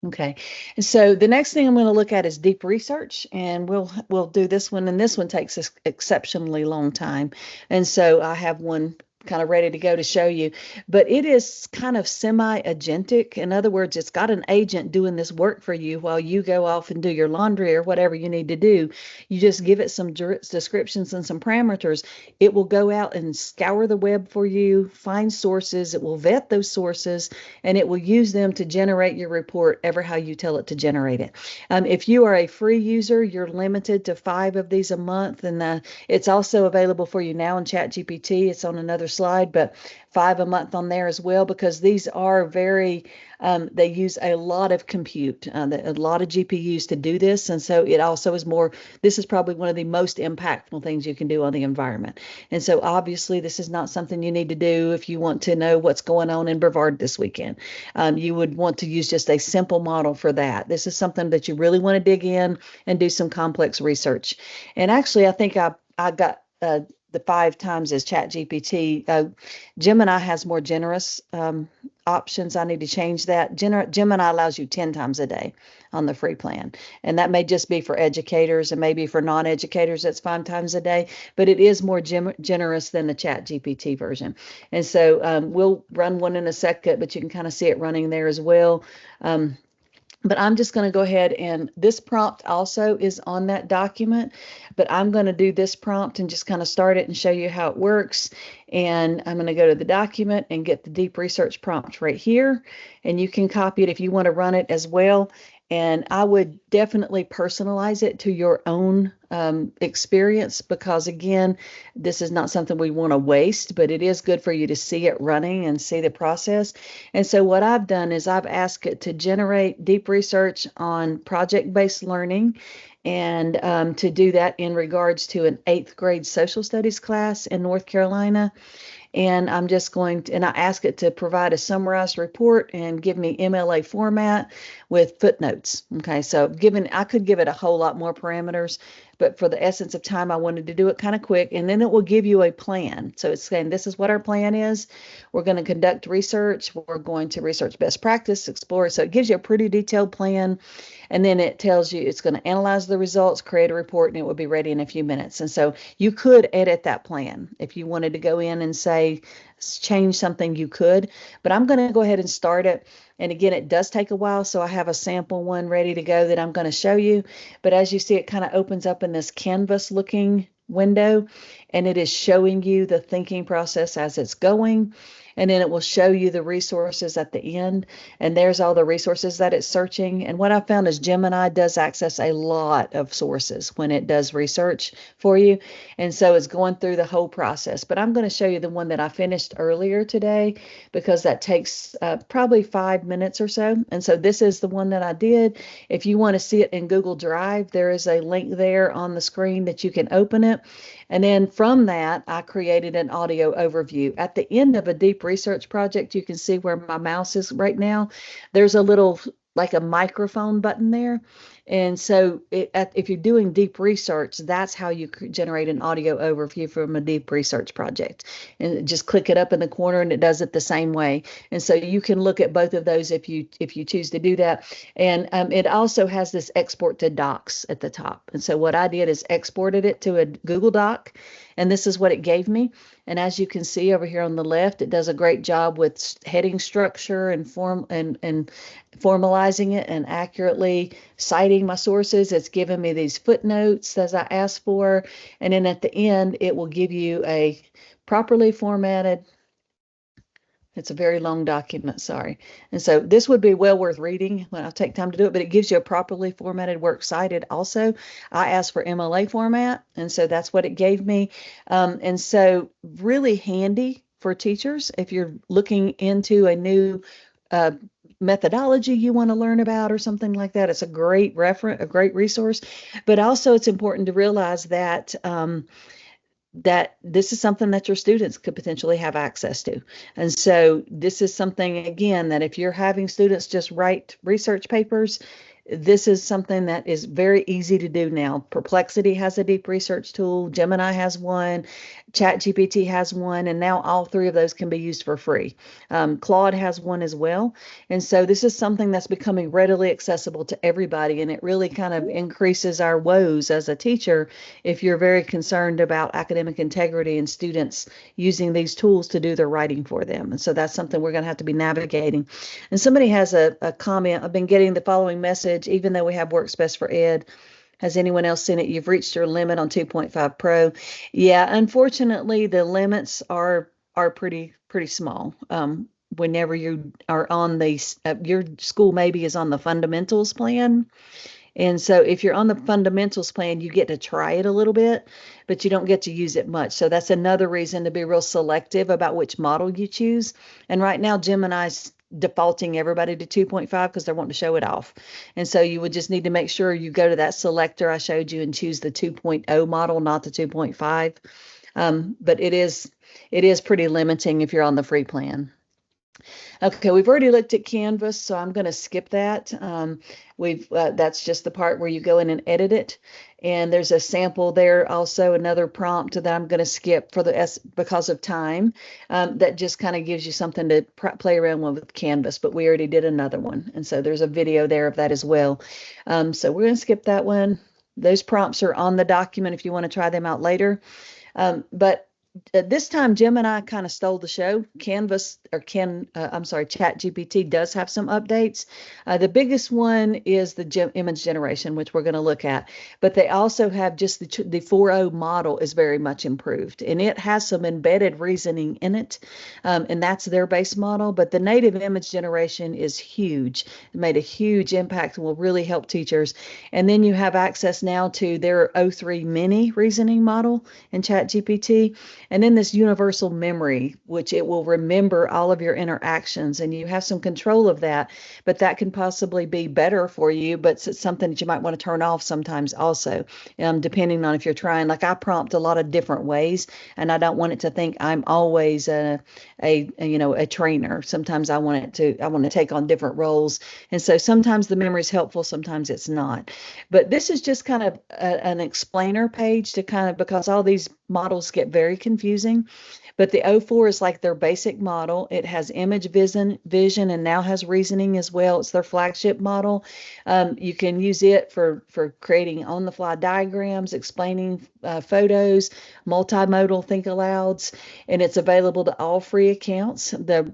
Speaker 1: Okay, and so the next thing I'm going to look at is deep research, and we'll do this one, and this one takes an exceptionally long time, and so I have one kind of ready to go to show you, but it is kind of semi-agentic. In other words, it's got an agent doing this work for you while you go off and do your laundry or whatever you need to do. You just give it some descriptions and some parameters. It will go out and scour the web for you, find sources, it will vet those sources, and it will use them to generate your report ever how you tell it to generate it. If you are a free user, you're limited to 5 of these a month, and it's also available for you now in ChatGPT. It's on another slide, but 5 a month on there as well, because these are very, they use a lot of compute, a lot of GPUs to do this. And so it also is this is probably one of the most impactful things you can do on the environment. And so obviously this is not something you need to do if you want to know what's going on in Brevard this weekend. You would want to use just a simple model for that. This is something that you really want to dig in and do some complex research. And actually, I think I got the 5 times as ChatGPT. Gemini has more generous options. I need to change that. Gemini allows you 10 times a day on the free plan. And that may just be for educators, and maybe for non-educators, that's 5 times a day, but it is more generous than the ChatGPT version. And so we'll run one in a second, but you can kind of see it running there as well. But I'm just going to go ahead, and this prompt also is on that document, but I'm going to do this prompt and just kind of start it and show you how it works. And I'm going to go to the document and get the deep research prompt right here, and you can copy it if you want to run it as well. And I would definitely personalize it to your own experience, because again, this is not something we want to waste, but it is good for you to see it running and see the process. And so what I've done is I've asked it to generate deep research on project-based learning, and to do that in regards to an 8th grade social studies class in North Carolina. And I'm just going to, and I ask it to provide a summarized report and give me MLA format with footnotes. Okay, so I could give it a whole lot more parameters, but for the essence of time, I wanted to do it kind of quick. And then it will give you a plan. So it's saying, this is what our plan is. We're going to conduct research. We're going to research best practice, explore. So it gives you a pretty detailed plan. And then it tells you it's going to analyze the results, create a report, and it will be ready in a few minutes. And so you could edit that plan. If you wanted to go in and say, change something, you could. But I'm going to go ahead and start it. And again, it does take a while, so I have a sample one ready to go that I'm going to show you. But as you see, it kind of opens up in this canvas looking window, and it is showing you the thinking process as it's going. And then it will show you the resources at the end. And there's all the resources that it's searching. And what I found is Gemini does access a lot of sources when it does research for you. And so it's going through the whole process. But I'm going to show you the one that I finished earlier today, because that takes probably 5 minutes or so. And so this is the one that I did. If you want to see it in Google Drive, there is a link there on the screen that you can open it. And then from that, I created an audio overview. At the end of a deep research project, you can see where my mouse is right now. There's a little, like a microphone button there. And so if you're doing deep research, that's how you generate an audio overview from a deep research project. And just click it up in the corner, and it does it the same way. And so you can look at both of those if you choose to do that. And it also has this export to docs at the top. And so what I did is exported it to a Google Doc, and this is what it gave me. And as you can see over here on the left, it does a great job with heading structure and formalizing it and accurately citing my sources. It's given me these footnotes as I asked for. And then at the end, it will give you a properly formatted. It's a very long document, sorry. And so this would be well worth reading when I take time to do it, but it gives you a properly formatted works cited also. I asked for MLA format, and so that's what it gave me. And so really handy for teachers if you're looking into a new methodology you want to learn about or something like that. It's a great reference, a great resource. But also it's important to realize that that this is something that your students could potentially have access to. And so this is something, again, that if you're having students just write research papers, this is something that is very easy to do now. Perplexity has a deep research tool, Gemini has one, ChatGPT has one, and now all 3 of those can be used for free. Claude has one as well. And so this is something that's becoming readily accessible to everybody, and it really kind of increases our woes as a teacher if you're very concerned about academic integrity and students using these tools to do their writing for them. And so that's something we're going to have to be navigating. And somebody has a comment, I've been getting the following message, even though we have Works Best for Ed, has anyone else seen it? You've reached your limit on 2.5 Pro. Yeah, unfortunately, the limits are pretty small. Whenever you are on the, your school maybe is on the fundamentals plan. And so if you're on the fundamentals plan, you get to try it a little bit, but you don't get to use it much. So that's another reason to be real selective about which model you choose. And right now, Gemini's defaulting everybody to 2.5 because they're wanting to show it off. And so you would just need to make sure you go to that selector I showed you and choose the 2.0 model, not the 2.5. But it is pretty limiting if you're on the free plan. Okay, we've already looked at Canvas, so I'm going to skip that. That's just the part where you go in and edit it. And there's a sample there, also another prompt that I'm going to skip for because of time. That just kind of gives you something to play around with Canvas, but we already did another one. And so there's a video there of that as well. So we're going to skip that one. Those prompts are on the document if you want to try them out later. But this time, Jim and I kind of stole the show. ChatGPT does have some updates. The biggest one is the image generation, which we're going to look at. But they also have just the 4.0 model is very much improved, and it has some embedded reasoning in it, and that's their base model. But the native image generation is huge. It made a huge impact and will really help teachers. And then you have access now to their O3 mini reasoning model in ChatGPT. And then this universal memory, which it will remember all of your interactions, and you have some control of that, but that can possibly be better for you, but it's something that you might want to turn off sometimes also, depending on if you're trying. Like I prompt a lot of different ways, and I don't want it to think I'm always a trainer. Sometimes I want to take on different roles. And so sometimes the memory is helpful, sometimes it's not. But this is just kind of an explainer page to because all these models get very confusing. But the O4 is like their basic model. It has image vision, and now has reasoning as well. It's their flagship model. You can use it for creating on-the-fly diagrams, explaining photos, multimodal think alouds, and it's available to all free accounts. The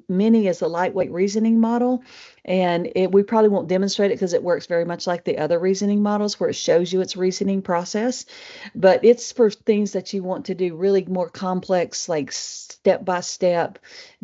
Speaker 1: mini is a lightweight reasoning model, and we probably won't demonstrate it because it works very much like the other reasoning models where it shows you its reasoning process. But it's for things that you want to do really more complex, like step-by-step,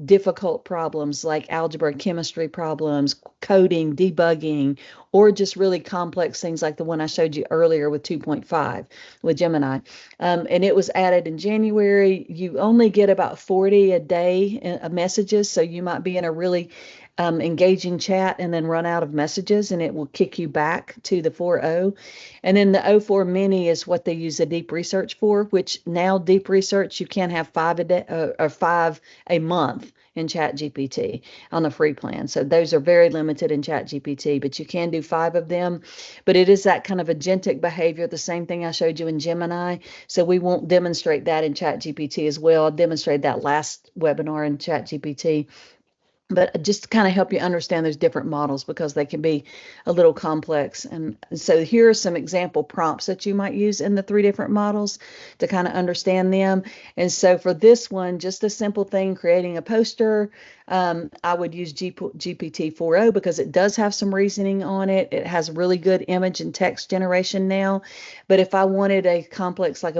Speaker 1: difficult problems like algebra, chemistry problems, coding, debugging, or just really complex things like the one I showed you earlier with 2.5 with Gemini. And it was added in January. You only get about 40 a day messages, so you might be in a really engaging chat and then run out of messages, and it will kick you back to the 4.0. And then the O4 mini is what they use the deep research for, which now deep research, you can have 5 a day or 5 a month in ChatGPT on the free plan. So those are very limited in ChatGPT, but you can do 5 of them. But it is that kind of agentic behavior, the same thing I showed you in Gemini. So we won't demonstrate that in ChatGPT as well. I demonstrated that last webinar in ChatGPT. But just to kind of help you understand those different models because they can be a little complex. And so here are some example prompts that you might use in the 3 different models to kind of understand them. And so for this one, just a simple thing, creating a poster, I would use GPT 4.0 because it does have some reasoning on it. It has really good image and text generation now. But if I wanted a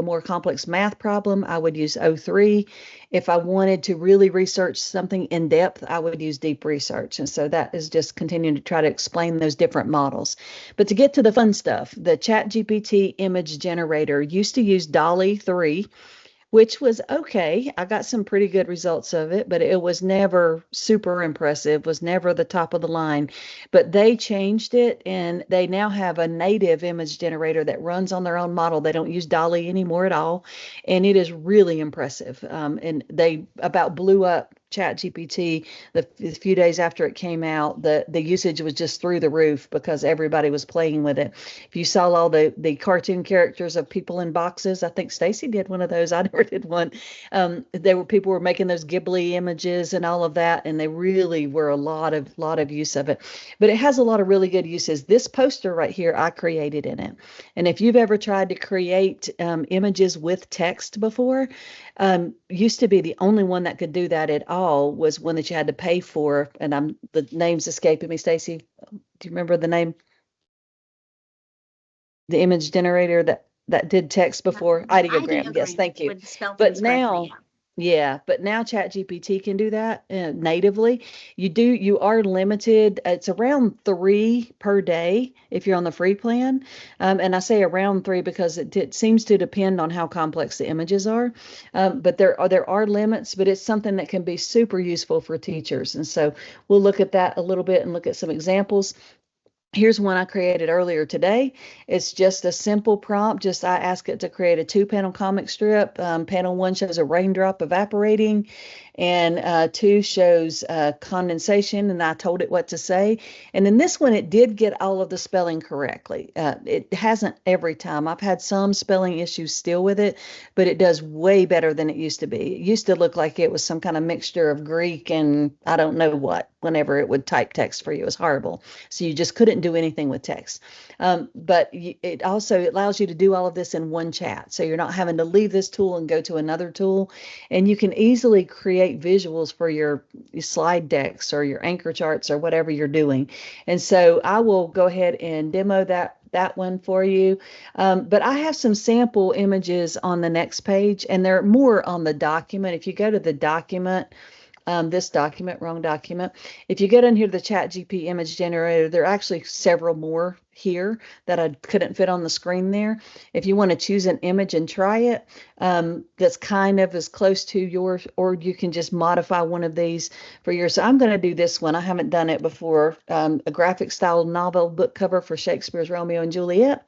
Speaker 1: more complex math problem, I would use O3. If I wanted to really research something in depth, I would use deep research. And so that is just continuing to try to explain those different models. But to get to the fun stuff, the ChatGPT image generator used to use DALL-E 3, which was okay. I got some pretty good results of it, but it was never super impressive, was never the top of the line. But they changed it, and they now have a native image generator that runs on their own model. They don't use DALL-E anymore at all, and it is really impressive. And they about blew up ChatGPT the few days after it came out. The usage was just through the roof because everybody was playing with it. If you saw all the cartoon characters of people in boxes, I think Stacy did one of those. I never did one. People were making those Ghibli images and all of that, and they really were a lot of use of it. But it has a lot of really good uses. This poster right here, I created in it. And if you've ever tried to create images with text before, used to be the only one that could do that at all was one that you had to pay for. And the name's escaping me. Stacy, do you remember the name? The image generator that did text before? Ideogram. Yes, thank you. But now, but now ChatGPT can do that natively. You are limited. It's around 3 per day if you're on the free plan. And I say around 3 because it seems to depend on how complex the images are. But there are limits, but it's something that can be super useful for teachers. And so we'll look at that a little bit and look at some examples. Here's one I created earlier today. It's just a simple prompt. I ask it to create a 2-panel comic strip. Panel 1 shows a raindrop evaporating, and 2 shows condensation, and I told it what to say. And in this one, it did get all of the spelling correctly. It hasn't every time. I've had some spelling issues still with it, but it does way better than it used to be. It used to look like it was some kind of mixture of Greek and I don't know what, whenever it would type text for you. It was horrible. So you just couldn't do anything with text. But it also allows you to do all of this in one chat. So you're not having to leave this tool and go to another tool. And you can easily create visuals for your slide decks or your anchor charts or whatever you're doing. And so I will go ahead and demo that one for you. But I have some sample images on the next page, and they're more on the document. If you go to the document, this document, wrong document. If you get in here, the ChatGPT image generator, there are actually several more here that I couldn't fit on the screen there. If you want to choose an image and try it, that's kind of as close to yours, or you can just modify one of these for yours. So I'm going to do this one. I haven't done it before. A graphic style novel book cover for Shakespeare's Romeo and Juliet.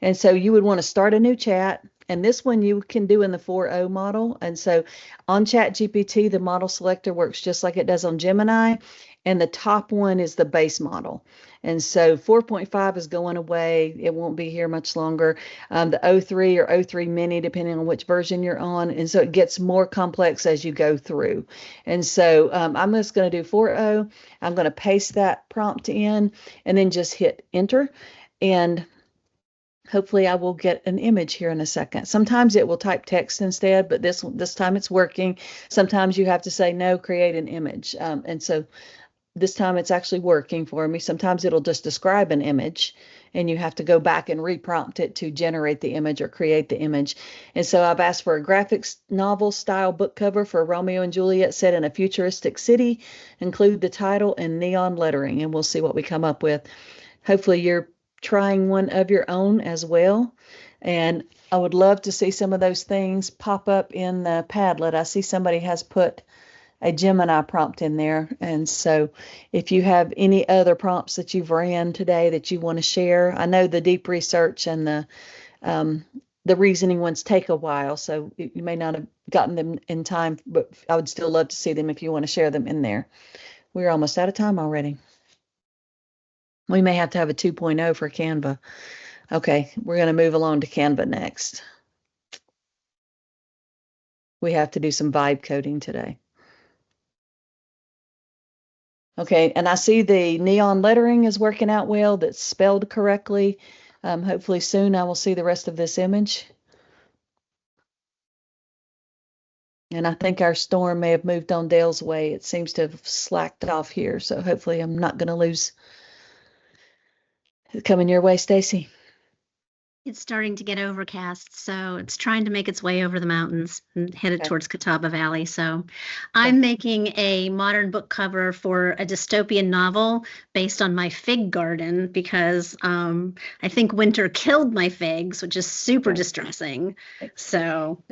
Speaker 1: And so you would want to start a new chat. And this one you can do in the 4.0 model. And so on ChatGPT, the model selector works just like it does on Gemini. And the top one is the base model. And so 4.5 is going away. It won't be here much longer. The 03 or 03 mini, depending on which version you're on. And so it gets more complex as you go through. And so I'm just going to do 4.0. I'm going to paste that prompt in and then just hit enter. And hopefully I will get an image here in a second. Sometimes it will type text instead, but this time it's working. Sometimes you have to say, no, create an image. And so this time it's actually working for me. Sometimes it'll just describe an image and you have to go back and reprompt it to generate the image or create the image. And so I've asked for a graphic novel style book cover for Romeo and Juliet set in a futuristic city, include the title and neon lettering, and we'll see what we come up with. Hopefully you're trying one of your own as well. And I would love to see some of those things pop up in the Padlet. I see somebody has put a Gemini prompt in there. And so if you have any other prompts that you've ran today that you want to share, I know the deep research and the reasoning ones take a while, so you may not have gotten them in time, but I would still love to see them if you want to share them in there. We're almost out of time already. We may have to have a 2.0 for Canva. Okay, we're going to move along to Canva next. We have to do some vibe coding today. Okay, and I see the neon lettering is working out well. That's spelled correctly. Hopefully soon I will see the rest of this image. And I think our storm may have moved on Dale's way. It seems to have slacked off here. So hopefully I'm not going to lose. Coming your way, Stacy?
Speaker 4: It's starting to get overcast, so it's trying to make its way over the mountains and headed towards Catawba Valley. So I'm making a modern book cover for a dystopian novel based on my fig garden because I think winter killed my figs, which is super distressing. So,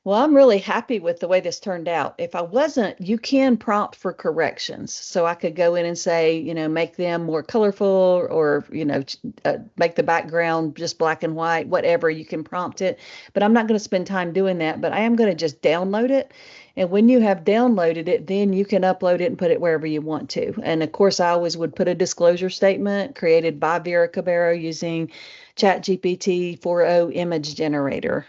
Speaker 1: well, I'm really happy with the way this turned out. If I wasn't, you can prompt for corrections. So I could go in and say, make them more colorful or, make the background just black and white, whatever, you can prompt it. But I'm not going to spend time doing that, but I am going to just download it. And when you have downloaded it, then you can upload it and put it wherever you want to. And of course, I always would put a disclosure statement created by Vera Cabero using ChatGPT 4.0 image generator,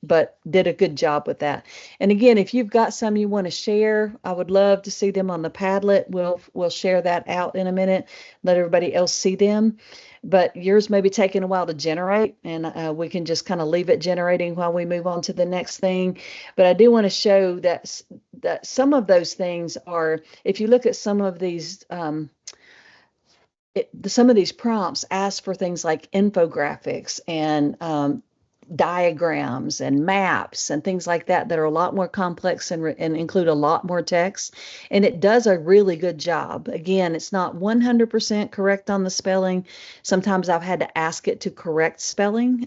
Speaker 1: but did a good job with that. And again, if you've got some you want to share, I would love to see them on the Padlet. We'll share that out in a minute, let everybody else see them. But yours may be taking a while to generate, and we can just kind of leave it generating while we move on to the next thing. But I do want to show that some of those things are, if you look at some of these prompts ask for things like infographics and diagrams and maps and things like that are a lot more complex and include a lot more text. And it does a really good job. Again, it's not 100% correct on the spelling. Sometimes I've had to ask it to correct spelling.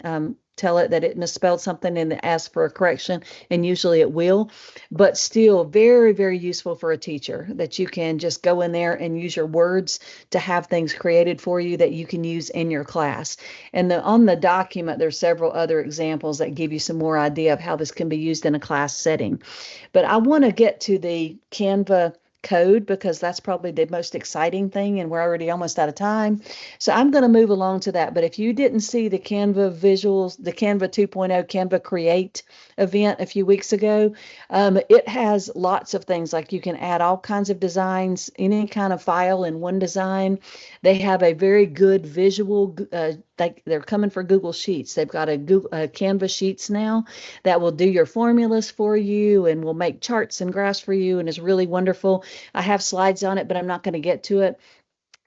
Speaker 1: tell it that it misspelled something and ask for a correction, and usually it will, but still very, very useful for a teacher that you can just go in there and use your words to have things created for you that you can use in your class. And on the document, there's several other examples that give you some more idea of how this can be used in a class setting. But I want to get to the Canva code because that's probably the most exciting thing, and we're already almost out of time. So I'm going to move along to that. But if you didn't see the Canva visuals, the Canva 2.0 Canva Create event a few weeks ago, it has lots of things, like you can add all kinds of designs, any kind of file in one design. They have a very good visual, they're coming for Google Sheets. They've got a Canva Sheets now that will do your formulas for you and will make charts and graphs for you, and is really wonderful. I have slides on it, but I'm not going to get to it.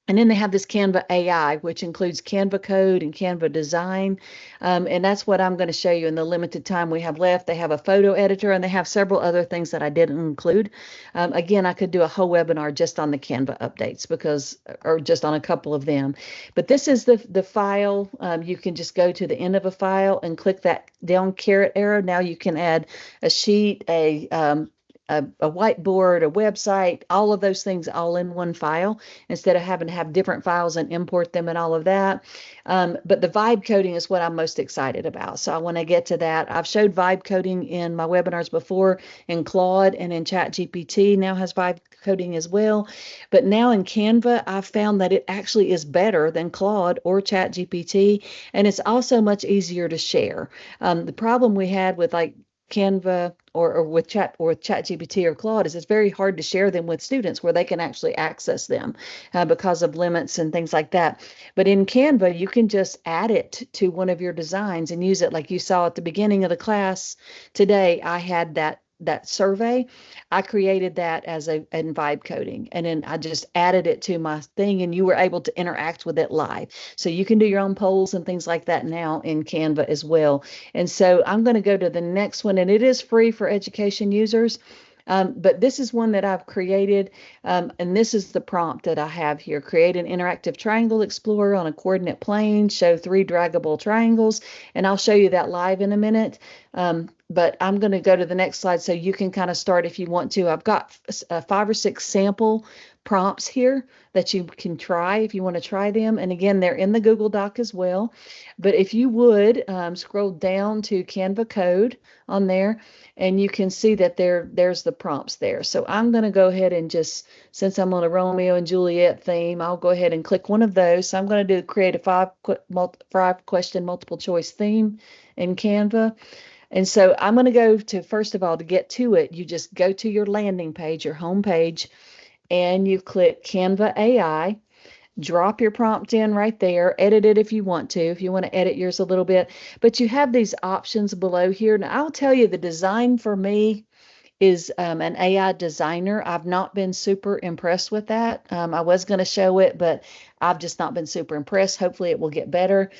Speaker 1: And then they have this Canva AI, which includes Canva code and Canva design. And that's what I'm going to show you in the limited time we have left. They have a photo editor, and they have several other things that I didn't include. Again, I could do a whole webinar just on the Canva updates or just on a couple of them. But this is the file. You can just go to the end of a file and click that down caret arrow. Now you can add a sheet, a whiteboard, a website, all of those things all in one file instead of having to have different files and import them and all of that. But the vibe coding is what I'm most excited about. So I want to get to that. I've showed vibe coding in my webinars before in Claude, and in ChatGPT now has vibe coding as well. But now in Canva, I've found that it actually is better than Claude or ChatGPT, and it's also much easier to share. The problem we had with like Canva or with ChatGPT or Claude is it's very hard to share them with students where they can actually access them because of limits and things like that. But in Canva, you can just add it to one of your designs and use it. Like you saw at the beginning of the class today, I had that survey. I created that as in vibe coding, and then I just added it to my thing, and you were able to interact with it live. So you can do your own polls and things like that now in Canva as well. And so I'm going to go to the next one, and it is free for education users. But this is one that I've created, and this is the prompt that I have here. Create an interactive triangle explorer on a coordinate plane, show 3 draggable triangles, and I'll show you that live in a minute. But I'm going to go to the next slide so you can kind of start if you want to. I've got 5 or 6 sample prompts here that you can try if you want to try them. And again, they're in the Google Doc as well. But if you would scroll down to Canva code on there, and you can see that there's the prompts there. So I'm going to go ahead and just, since I'm on a Romeo and Juliet theme, I'll go ahead and click one of those. So I'm going to create a 5 question multiple choice theme in Canva. And so I'm going to go to, first of all, to get to it, you just go to your landing page, your home page, and you click Canva AI, drop your prompt in right there, edit it if you want to edit yours a little bit, but you have these options below here. Now I'll tell you, the design for me is an AI designer. I've not been super impressed with that. I was going to show it, but I've just not been super impressed. Hopefully it will get better.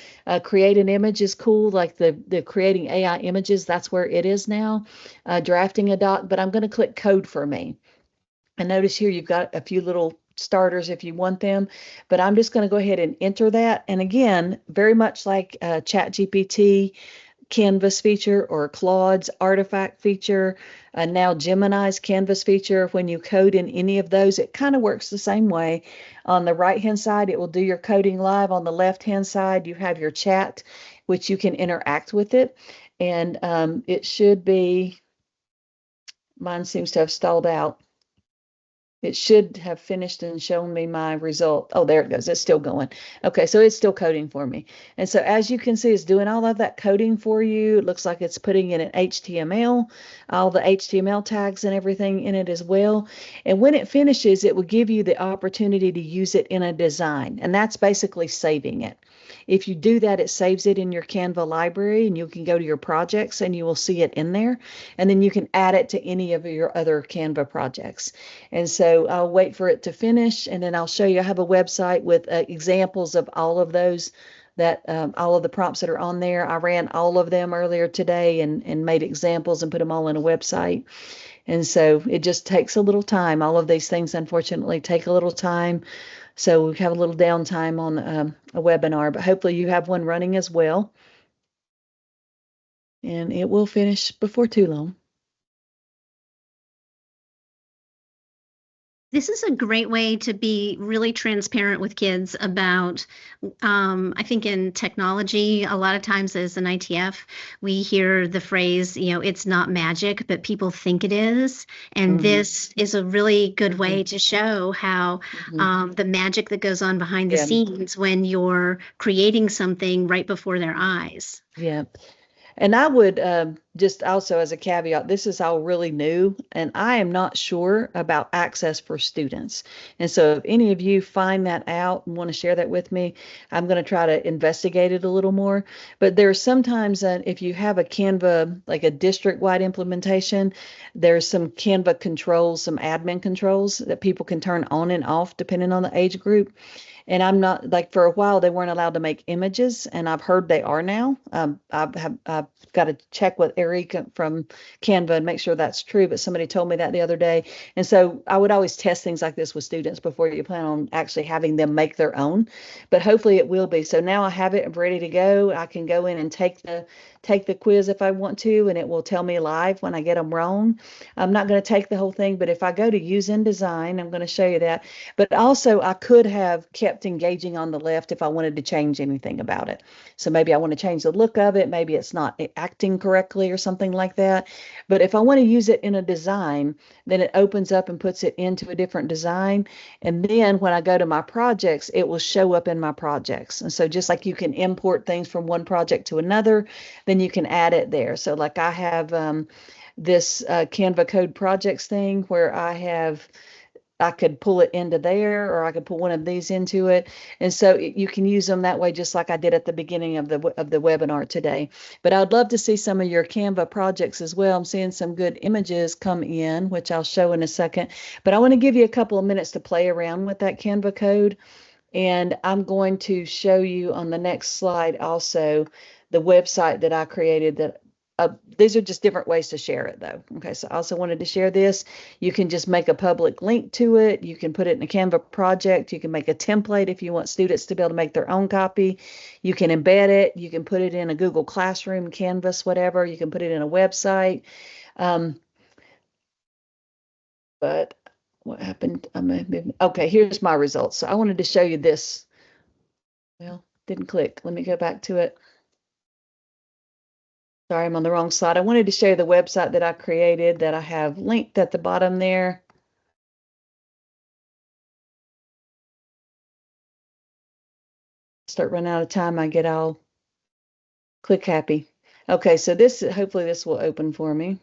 Speaker 1: Create an image is cool, like the creating AI images, that's where it is now. Drafting a doc, but I'm going to click code for me. And notice here you've got a few little starters if you want them, but I'm just going to go ahead and enter that. And again, very much like ChatGPT, Canvas feature, or Claude's artifact feature, now Gemini's Canvas feature, when you code in any of those, it kind of works the same way. On the right hand side, it will do your coding live. On the left hand side, you have your chat, which you can interact with it. And it should be, mine seems to have stalled out. It should have finished and shown me my result. Oh, there it goes. It's still going. Okay, so it's still coding for me. And so as you can see, it's doing all of that coding for you. It looks like it's putting in an HTML, all the HTML tags and everything in it as well. And when it finishes, it will give you the opportunity to use it in a design. And that's basically saving it. If you do that, it saves it in your Canva library, and you can go to your projects and you will see it in there. And then you can add it to any of your other Canva projects. And so I'll wait for it to finish, and then I'll show you. I have a website with examples of all of those, that all of the prompts that are on there. I ran all of them earlier today and made examples and put them all in a website. And so it just takes a little time. All of these things, unfortunately, take a little time. So we have a little downtime on a webinar, but hopefully you have one running as well. and it will finish before too long.
Speaker 4: This is a great way to be really transparent with kids about, I think in technology, a lot of times as an ITF, we hear the phrase, it's not magic, but people think it is. And this is a really good way to show how the magic that goes on behind the scenes when you're creating something right before their eyes.
Speaker 1: Yeah. And I would just also, as a caveat, this is all really new, and I am not sure about access for students. And so if any of you find that out and want to share that with me, I'm going to try to investigate it a little more. But there's sometimes if you have a Canva, like a district-wide implementation, there's some Canva controls, some admin controls that people can turn on and off depending on the age group. And I'm not, like, for a while they weren't allowed to make images, and I've heard they are now. I've got to check with Eric from Canva and make sure that's true, but somebody told me that the other day. And so I would always test things like this with students before you plan on actually having them make their own. But hopefully it will be. So now I have it ready to go. I can go in and take the quiz if I want to, and it will tell me live when I get them wrong. I'm not going to take the whole thing, but if I go to use InDesign, I'm going to show you that. But also I could have kept engaging on the left if I wanted to change anything about it. So maybe I want to change the look of it. Maybe it's not acting correctly or something like that. But if I want to use it in a design, then it opens up and puts it into a different design. And then when I go to my projects, it will show up in my projects. And so just like you can import things from one project to another, then you can add it there. So like I have this Canva Code Projects thing where I could pull it into there, or I could pull one of these into it. And so you can use them that way, just like I did at the beginning of the webinar today. But I'd love to see some of your Canva projects as well. I'm seeing some good images come in, which I'll show in a second. But I want to give you a couple of minutes to play around with that Canva code. And I'm going to show you on the next slide also the website that I created that these are just different ways to share it though. Okay, so I also wanted to share this. You can just make a public link to it. You can put it in a Canva project. You can make a template if you want students to be able to make their own copy. You can embed it. You can put it in a Google Classroom, Canvas, whatever. You can put it in a website. But what happened? Okay, here's my results. So I wanted to show you this. Well, didn't click. Let me go back to it. Sorry, I'm on the wrong slide. I wanted to show you the website that I created that I have linked at the bottom there. Start running out of time, I get all click happy. Okay, so hopefully this will open for me.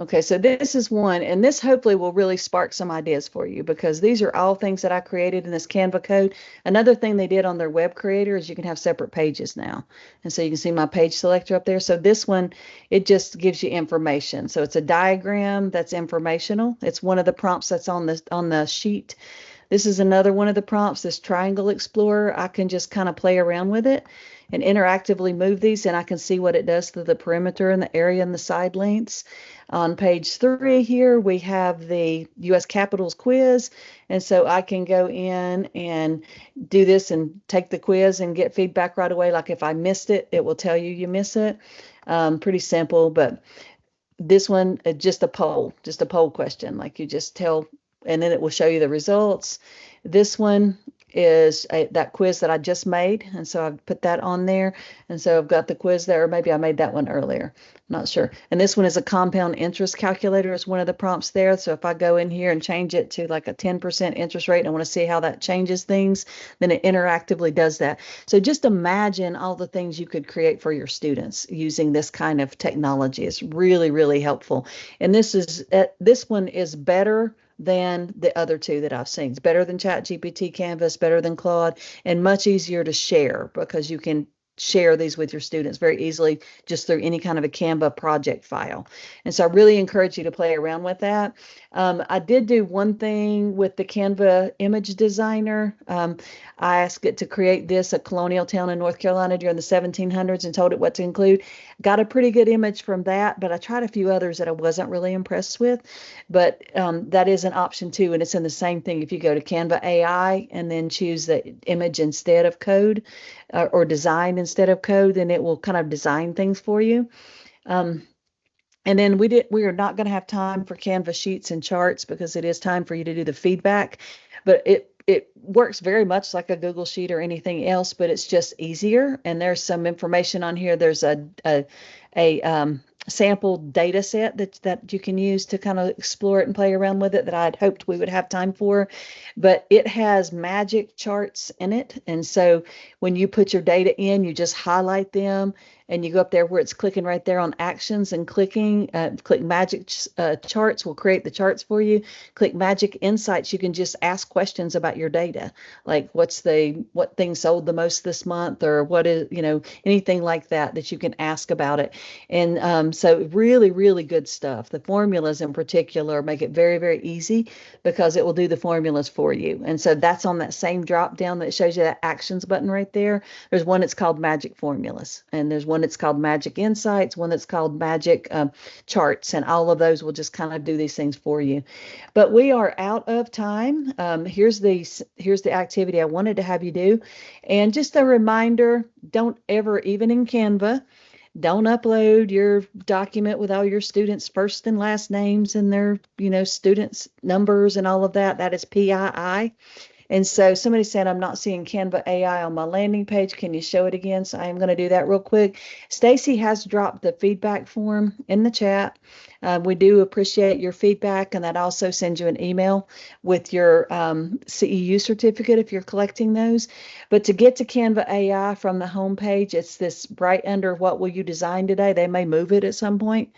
Speaker 1: Okay, so this is one, and this hopefully will really spark some ideas for you, because these are all things that I created in this Canva code. Another thing they did on their web creator is you can have separate pages now. And so you can see my page selector up there. So this one, it just gives you information. So it's a diagram that's informational. It's one of the prompts that's on the sheet. This is another one of the prompts, this triangle explorer. I can just kind of play around with it and interactively move these, and I can see what it does to the perimeter and the area and the side lengths. On page 3 here, we have the U.S. Capitals quiz, and so I can go in and do this and take the quiz and get feedback right away. Like if I missed it, it will tell you miss it. Pretty simple, but this one, just a poll question. Like you just tell, and then it will show you the results. This one is that quiz that I just made, and so I've put that on there, and so I've got the quiz there, or maybe I made that one earlier, I'm not sure. And this one is a compound interest calculator, is one of the prompts there. So if I go in here and change it to like a 10% interest rate and I want to see how that changes things, then it interactively does that. So just imagine all the things you could create for your students using this kind of technology. It's really, really helpful. And this one is better than the other two that I've seen. It's better than ChatGPT, Canvas, better than Claude, and much easier to share because you can share these with your students very easily just through any kind of a Canva project file. And so I really encourage you to play around with that. I did do one thing with the Canva image designer. I asked it to create a colonial town in North Carolina during the 1700s, and told it what to include. Got a pretty good image from that, but I tried a few others that I wasn't really impressed with. But that is an option too, and it's in the same thing. If you go to Canva AI and then choose the image instead of code, or design instead of code, then it will kind of design things for you. And then we are not going to have time for Canva sheets and charts because it is time for you to do the feedback. But it works very much like a Google Sheet or anything else, but it's just easier. And there's some information on here. There's a sample data set that you can use to kind of explore it and play around with it that I'd hoped we would have time for. But it has magic charts in it. And so when you put your data in, you just highlight them and you go up there where it's clicking right there on actions and click magic charts will create the charts for you. Click magic insights. You can just ask questions about your data, like what thing sold the most this month, or what is, anything like that you can ask about it. And so really, really good stuff. The formulas in particular make it very, very easy because it will do the formulas for you. And so that's on that same drop down that shows you that actions button right there. There's one that's called magic formulas, and there's one that's called magic insights, one that's called magic charts, and all of those will just kind of do these things for you. But we are out of time. Here's the activity I wanted to have you do. And just a reminder, don't ever, even in Canva, don't upload your document with all your students' first and last names and their, students' numbers and all of that. That is PII. And so somebody said, I'm not seeing Canva AI on my landing page. Can you show it again? So I am going to do that real quick. Stacy has dropped the feedback form in the chat. We do appreciate your feedback, and that also sends you an email with your CEU certificate if you're collecting those. But to get to Canva AI from the home page, it's this right under what will you design today. They may move it at some point,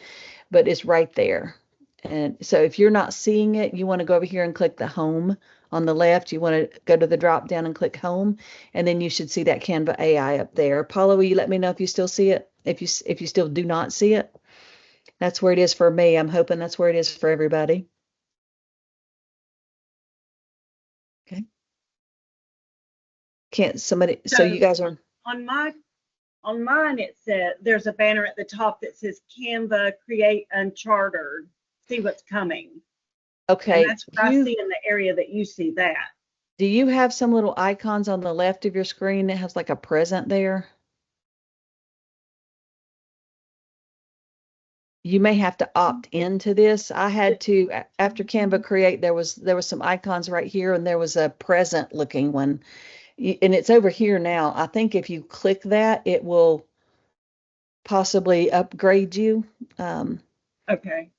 Speaker 1: but it's right there. And so if you're not seeing it, you want to go over here and click the home on the left. You want to go to the drop down and click home, and then you should see that Canva AI up there. Paula, will you let me know if you still see it? If you still do not see it, that's where it is for me. I'm hoping that's where it is for everybody. Okay. Can't somebody, so you guys are
Speaker 8: on mine, it said there's a banner at the top that says Canva create unchartered, see what's coming.
Speaker 1: okay.
Speaker 8: And that's what I see in the area that you see that.
Speaker 1: Do you have some little icons on the left of your screen that has like a present there? You may have to opt into this. I had to, after Canva create, there was some icons right here, and there was a present looking one, and it's over here now. I think if you click that, it will possibly upgrade you.
Speaker 8: Okay.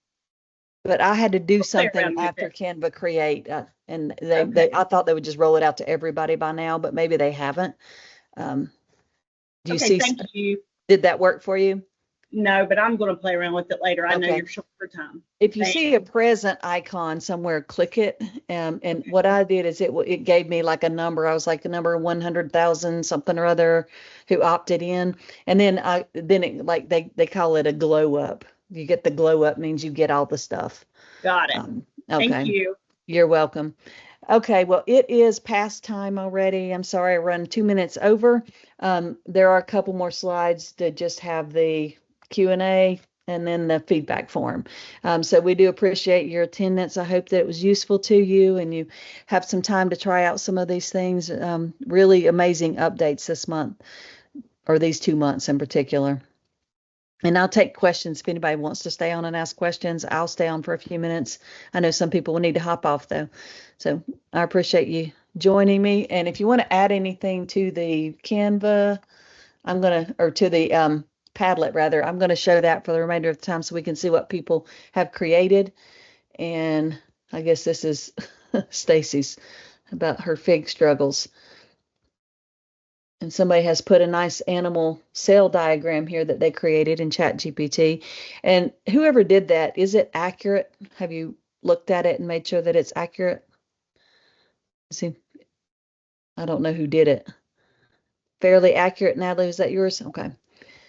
Speaker 1: But I had to do
Speaker 8: I'll play
Speaker 1: something
Speaker 8: around with
Speaker 1: after
Speaker 8: it.
Speaker 1: Canva create, and
Speaker 8: Okay.
Speaker 1: I thought they would just roll it out to everybody by now, but maybe they haven't. Do you
Speaker 8: Okay,
Speaker 1: see?
Speaker 8: thank you.
Speaker 1: Did that work for you?
Speaker 8: No, but I'm going to play around with it later. I know
Speaker 1: Okay.
Speaker 8: you're short for time.
Speaker 1: If you
Speaker 8: Thanks.
Speaker 1: see a present icon somewhere, click it. And what I did is it gave me like a number. I was like the number 100,000 something or other who opted in. And then it, like they call it a glow up. You get the glow up means you get all the stuff.
Speaker 8: Got it.
Speaker 1: Okay.
Speaker 8: Thank you.
Speaker 1: You're welcome. Okay, well, it is past time already. I'm sorry I run 2 minutes over. There are a couple more slides to just have the Q&A and then the feedback form. So we do appreciate your attendance. I hope that it was useful to you and you have some time to try out some of these things. Really amazing updates this month, or these 2 months in particular. And I'll take questions if anybody wants to stay on and ask questions. I'll stay on for a few minutes. I know some people will need to hop off though. So I appreciate you joining me. And if you want to add anything to the Canva, or to the Padlet rather, I'm going to show that for the remainder of the time so we can see what people have created. And I guess this is Stacy's about her fig struggles. And somebody has put a nice animal cell diagram here that they created in ChatGPT. And whoever did that, is it accurate? Have you looked at it and made sure that it's accurate? See, I don't know who did it. fairly accurate. Natalie, is that yours? Okay.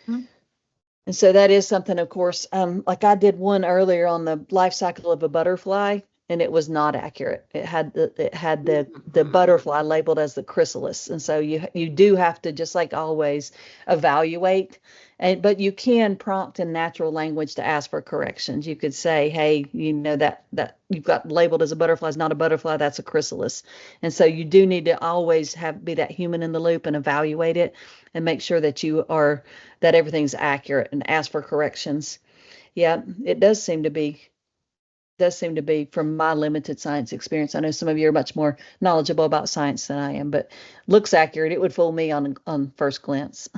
Speaker 6: Mhm.
Speaker 1: And so that is something, of course, like I did one earlier on the life cycle of a butterfly, and it was not accurate. It had the butterfly labeled as the chrysalis, and so you do have to, just like always, evaluate. But you can prompt in natural language to ask for corrections. You could say, hey, that you've got labeled as a butterfly is not a butterfly, that's a chrysalis. And so you do need to always be that human in the loop and evaluate it and make sure that everything's accurate and ask for corrections. Yeah, it does seem to be from my limited science experience. I know some of you are much more knowledgeable about science than I am, but looks accurate. It would fool me on first glance.